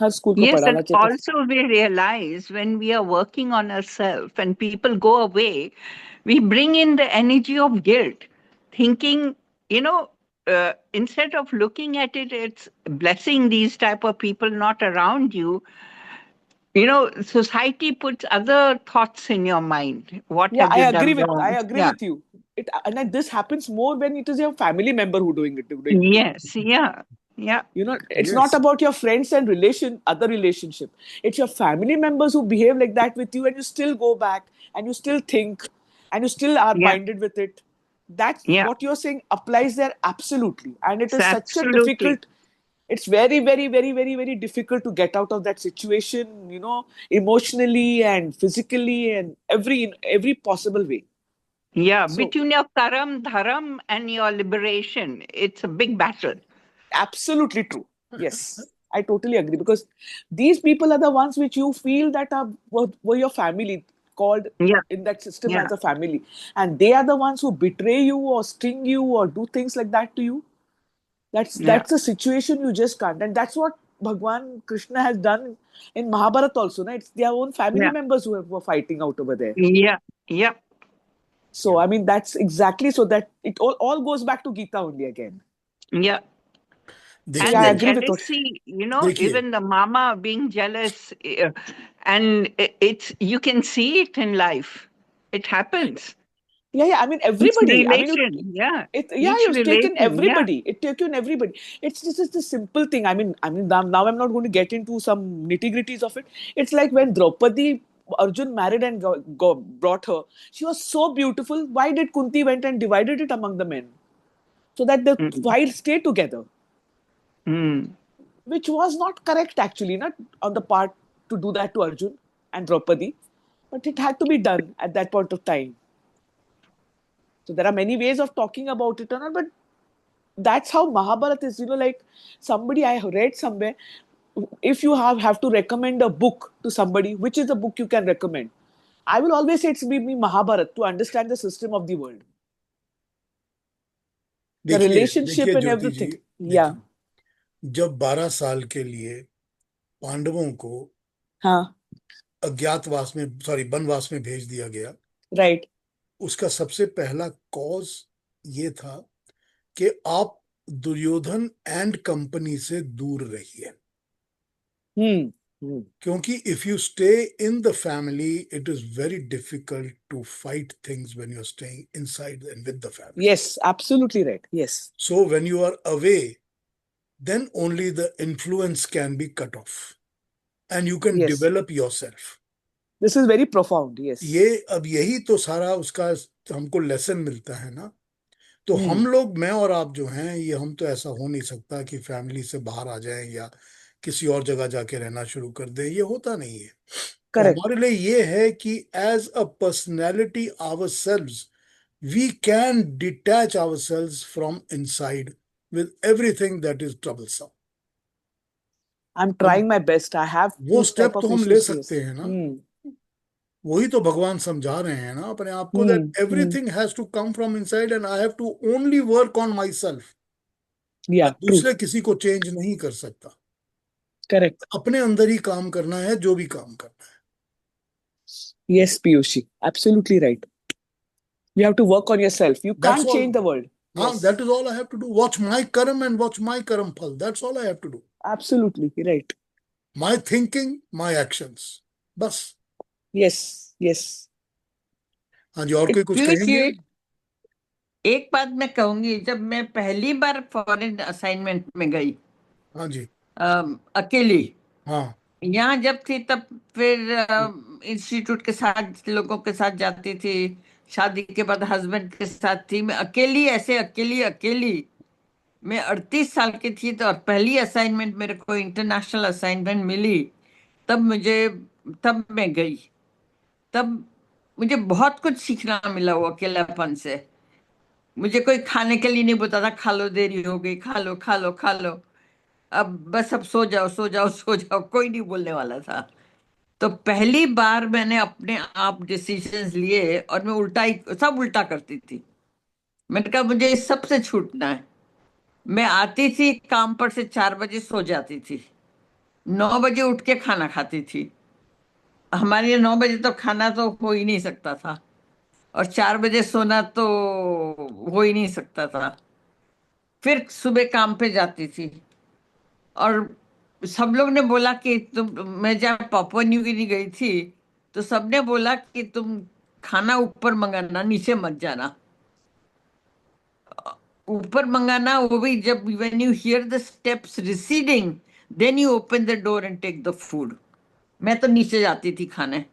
हर स्कूल को Yes, पढ़ाना and चाहिए. also we realize when we are working on ourselves and people go away, we bring in the energy of guilt, thinking, instead of looking at it, it's blessing these type of people not around you. Society puts other thoughts in your mind. What Yeah, have you done I wrong? agree Yeah. with you. This happens more when it is your family member who doing it. Yes. Yeah. Yeah. It's Yes. not about your friends and other relationship. It's your family members who behave like that with you, and you still go back and you still think and you still are Yeah. minded with it. That's Yeah. what you're saying applies there absolutely. And it is such a Absolutely. difficult, it's very, very, very, very, very difficult to get out of that situation, emotionally and physically and in every possible way. Yeah. So Between your karam, dharam, and your liberation, it's a big battle. absolutely true. Yes, I totally agree, because these people are the ones which you feel that were your family, called Yeah. in that system Yeah. as a family, and they are the ones who betray you or sting you or do things like that to you. Yeah. That's a situation you just can't, and that's what Bhagwan Krishna has done in Mahabharata also. No? It's their own family Yeah. members who were fighting out over there. Yeah. Yeah. So I mean, that's exactly, so that it all goes back to Gita only again. Yeah. So And yeah, I the agree with what. jealousy, देखिए even the mama being jealous, and it's you can see it in life. It happens. Yeah. I mean, Each everybody. I mean, relation, yeah. yeah, Each you've taken relation, yeah. everybody. It taken everybody. It's just a simple thing. I mean, now I'm not going to get into some nitty gritties of it. It's like when Draupadi Arjun married and brought her. She was so beautiful. Why did Kunti went and divided it among the men so that the Mm. wives stay together? Mm. Which was not correct, actually, not on the part to do that to Arjun and Draupadi, but it had to be done at that point of time. So there are many ways of talking about it, but that's how Mahabharata is. Like somebody I read somewhere, if you have to recommend a book to somebody, which is the book you can recommend? I will always say it's be Mahabharata to understand the system of the world, the देखिए relationship देखिए and Jyoti ji, everything. Yeah. देखिए जब 12 साल के लिए पांडवों को हाँ. अज्ञातवास में वनवास में भेज दिया गया, Right. उसका सबसे पहला कॉज ये था कि आप दुर्योधन एंड कंपनी से दूर रहिए. क्योंकि if you stay in the family it is very difficult to fight things when you are staying inside and with the family. Yes, absolutely right. Yes. So when you are away, then only the influence can be cut off and you can Yes. develop yourself. This is very profound. Yes. ये अब यही तो सारा उसका हमको लेसन मिलता है ना. तो हम लोग, मैं और आप जो हैं, ये हम तो ऐसा हो नहीं सकता कि फैमिली से बाहर आ जाएं या किसी और जगह जाके रहना शुरू कर दें. ये होता नहीं है. तो Correct. हमारे लिए ये है कि as a personality ourselves we can detach ourselves from inside with everything that is troublesome. I'm trying my best. I have वो those स्टेप type तो of हम ले issues. Yes. सकते हैं ना, वही तो भगवान समझा रहे हैं ना अपने आप को, that everything has to come from inside and I have to only work on myself. Yeah, मैं true. दूसरे किसी को चेंज नहीं कर सकता, Correct. अपने अंदर ही काम करना है जो भी काम करना है. Yes, Piyushi. Absolutely right. You have to work on yourself. You That's can't all. change the world. Yes. That is all I have to do. Watch my karam and watch my karam phal. That's all I have to do. Absolutely right. My thinking, my actions. बस. Yes, yes. हाँ जी, और कोई कुछ कहेंगे? एक बात मैं कहूंगी, जब मैं पहली बार फॉरेन असाइनमेंट में गई, हाँ जी, अकेली, हाँ, यहाँ जब थी तब फिर इंस्टीट्यूट के साथ लोगों के साथ जाती थी, शादी के बाद हस्बैंड के साथ थी, मैं अकेली, ऐसे अकेली अकेली. मैं 38 साल की थी तो, और पहली असाइनमेंट मेरे को इंटरनेशनल असाइनमेंट मिली, तब मैं गई. तब मुझे बहुत कुछ सीखना मिला वो अकेलापन से. मुझे कोई खाने के लिए नहीं बोलता था, खा लो, देरी हो गई, खा लो खा लो खा लो. अब बस अब सो जाओ सो जाओ सो जाओ, कोई नहीं बोलने वाला था. तो पहली बार मैंने अपने आप डिसीजंस लिए, और मैं सब उल्टा करती थी. मैंने कहा मुझे इस सब से छूटना है. मैं आती थी काम पर से 4 बजे, सो जाती थी, 9 बजे उठ के खाना खाती थी. हमारे यहाँ 9 बजे तो खाना तो हो ही नहीं सकता था, और 4 बजे सोना तो हो ही नहीं सकता था. फिर सुबह काम पे जाती थी, और सब लोग ने बोला कि मैं जब पापुआ न्यू गिनी गई थी तो सबने बोला कि तुम खाना ऊपर मंगाना, नीचे मत जाना. ऊपर मंगाना वो भी जब when you hear the steps receding, then you open the door and take the food. मैं तो नीचे जाती थी खाने,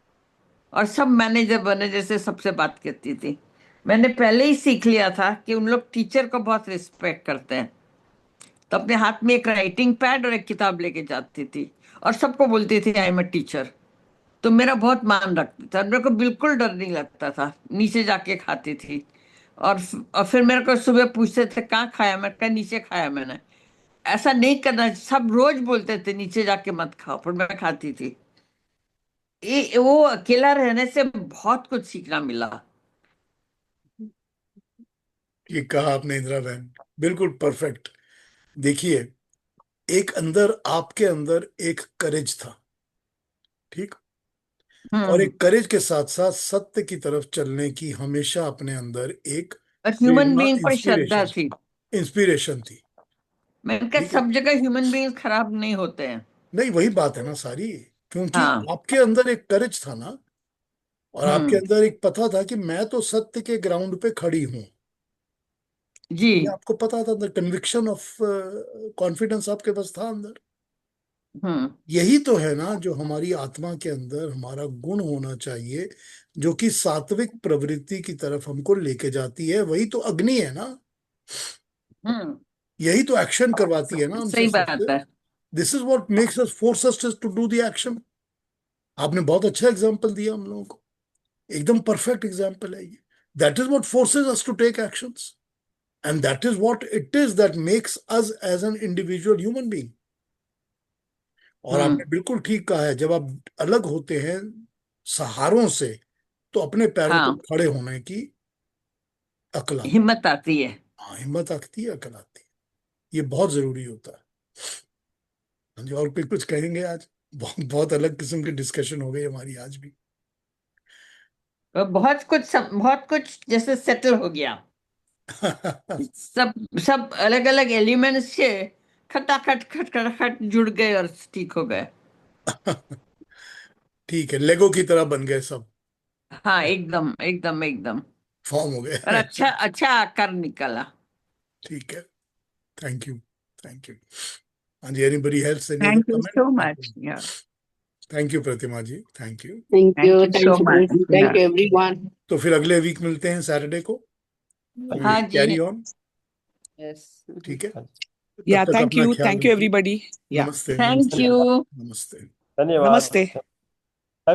और सब मैनेजर से सबसे बात करती थी. मैंने पहले ही सीख लिया था कि उन लोग टीचर को बहुत रिस्पेक्ट करते हैं, तो अपने हाथ में एक राइटिंग पैड और एक किताब लेके जाती थी, और सबको बोलती थी आई एम अ टीचर. तो मेरा बहुत मान रखता था, मेरे को बिल्कुल डर नहीं लगता था. नीचे जाके खाती थी, और फिर मेरे को सुबह पूछते थे कहाँ खाया, मैं कहा नीचे खाया मैंने. ऐसा नहीं करना, सब रोज बोलते थे नीचे जाके मत खाओ, पर मैं खाती थी. वो अकेला रहने से बहुत कुछ सीखना मिला. ये कहा आपने इंदिरा बहन, बिल्कुल परफेक्ट. देखिए, एक अंदर, आपके अंदर एक करेज था, ठीक, और एक करेज के साथ साथ सत्य की तरफ चलने की हमेशा अपने अंदर एक ह्यूमन बीइंग पर श्रद्धा थी. इंस्पिरेशन थी. मैंने कहा ठीक है, सब जगह ह्यूमन बीइंग खराब नहीं होते हैं. नहीं वही बात है ना सारी, क्योंकि हाँ. आपके अंदर एक करेज था ना, और आपके अंदर एक पता था कि मैं तो सत्य के ग्राउंड पे खड़ी हूं. जी. ये आपको पता था, अंदर कन्विक्शन ऑफ कॉन्फिडेंस आपके पास था अंदर. हम्म. यही तो है ना जो हमारी आत्मा के अंदर हमारा गुण होना चाहिए, जो कि सात्विक प्रवृत्ति की तरफ हमको लेके जाती है. वही तो अग्नि है ना, हम्म. यही तो एक्शन करवाती है ना हमसे सही बात सबसे. है. This is what makes us, force us to do the action. आपने बहुत अच्छा एग्जांपल दिया हम लोगों को, एकदम परफेक्ट एग्जांपल है ये. That is what forces us to take actions, and that is what it is that makes us as an individual human being. और आपने बिल्कुल ठीक कहा है, जब आप अलग होते हैं सहारों से, तो अपने पैरों पर हाँ, खड़े होने की अकल आती हिम्मत आती है. है. हाँ, हिम्मत आती है, अकल आती है. ये बहुत जरूरी होता है. हाँ जी, और कोई कुछ कहेंगे? आज बहुत बहुत अलग किस्म की डिस्कशन हो गई हमारी आज भी. और बहुत कुछ जैसे सेटल हो गया. सब सब अलग अलग एलिमेंट्स से खटाखट खटखटाखट जुड़ गए और ठीक हो गए. ठीक है, लेगो की तरह बन गए सब, हाँ, एकदम एकदम एकदम. फॉर्म हो और गए. अच्छा अच्छा आकार निकला. ठीक है, थैंक यू, थैंक यू. हाँ जी, anybody else, any other Thank you so much. Comment? Yeah. Thank you Pratima ji, thank you. Thank you so much. Thank Yeah. you everyone. तो फिर अगले वीक मिलते हैं सैटरडे को. हाँ जी. Carry on. Yes. ठीक है, Yeah, तब तक thank अपना you. ख्याल Thank you, रखिए. everybody. Yeah. नमस्ते. Thank you. नमस्ते. धन्यवाद. Namaste.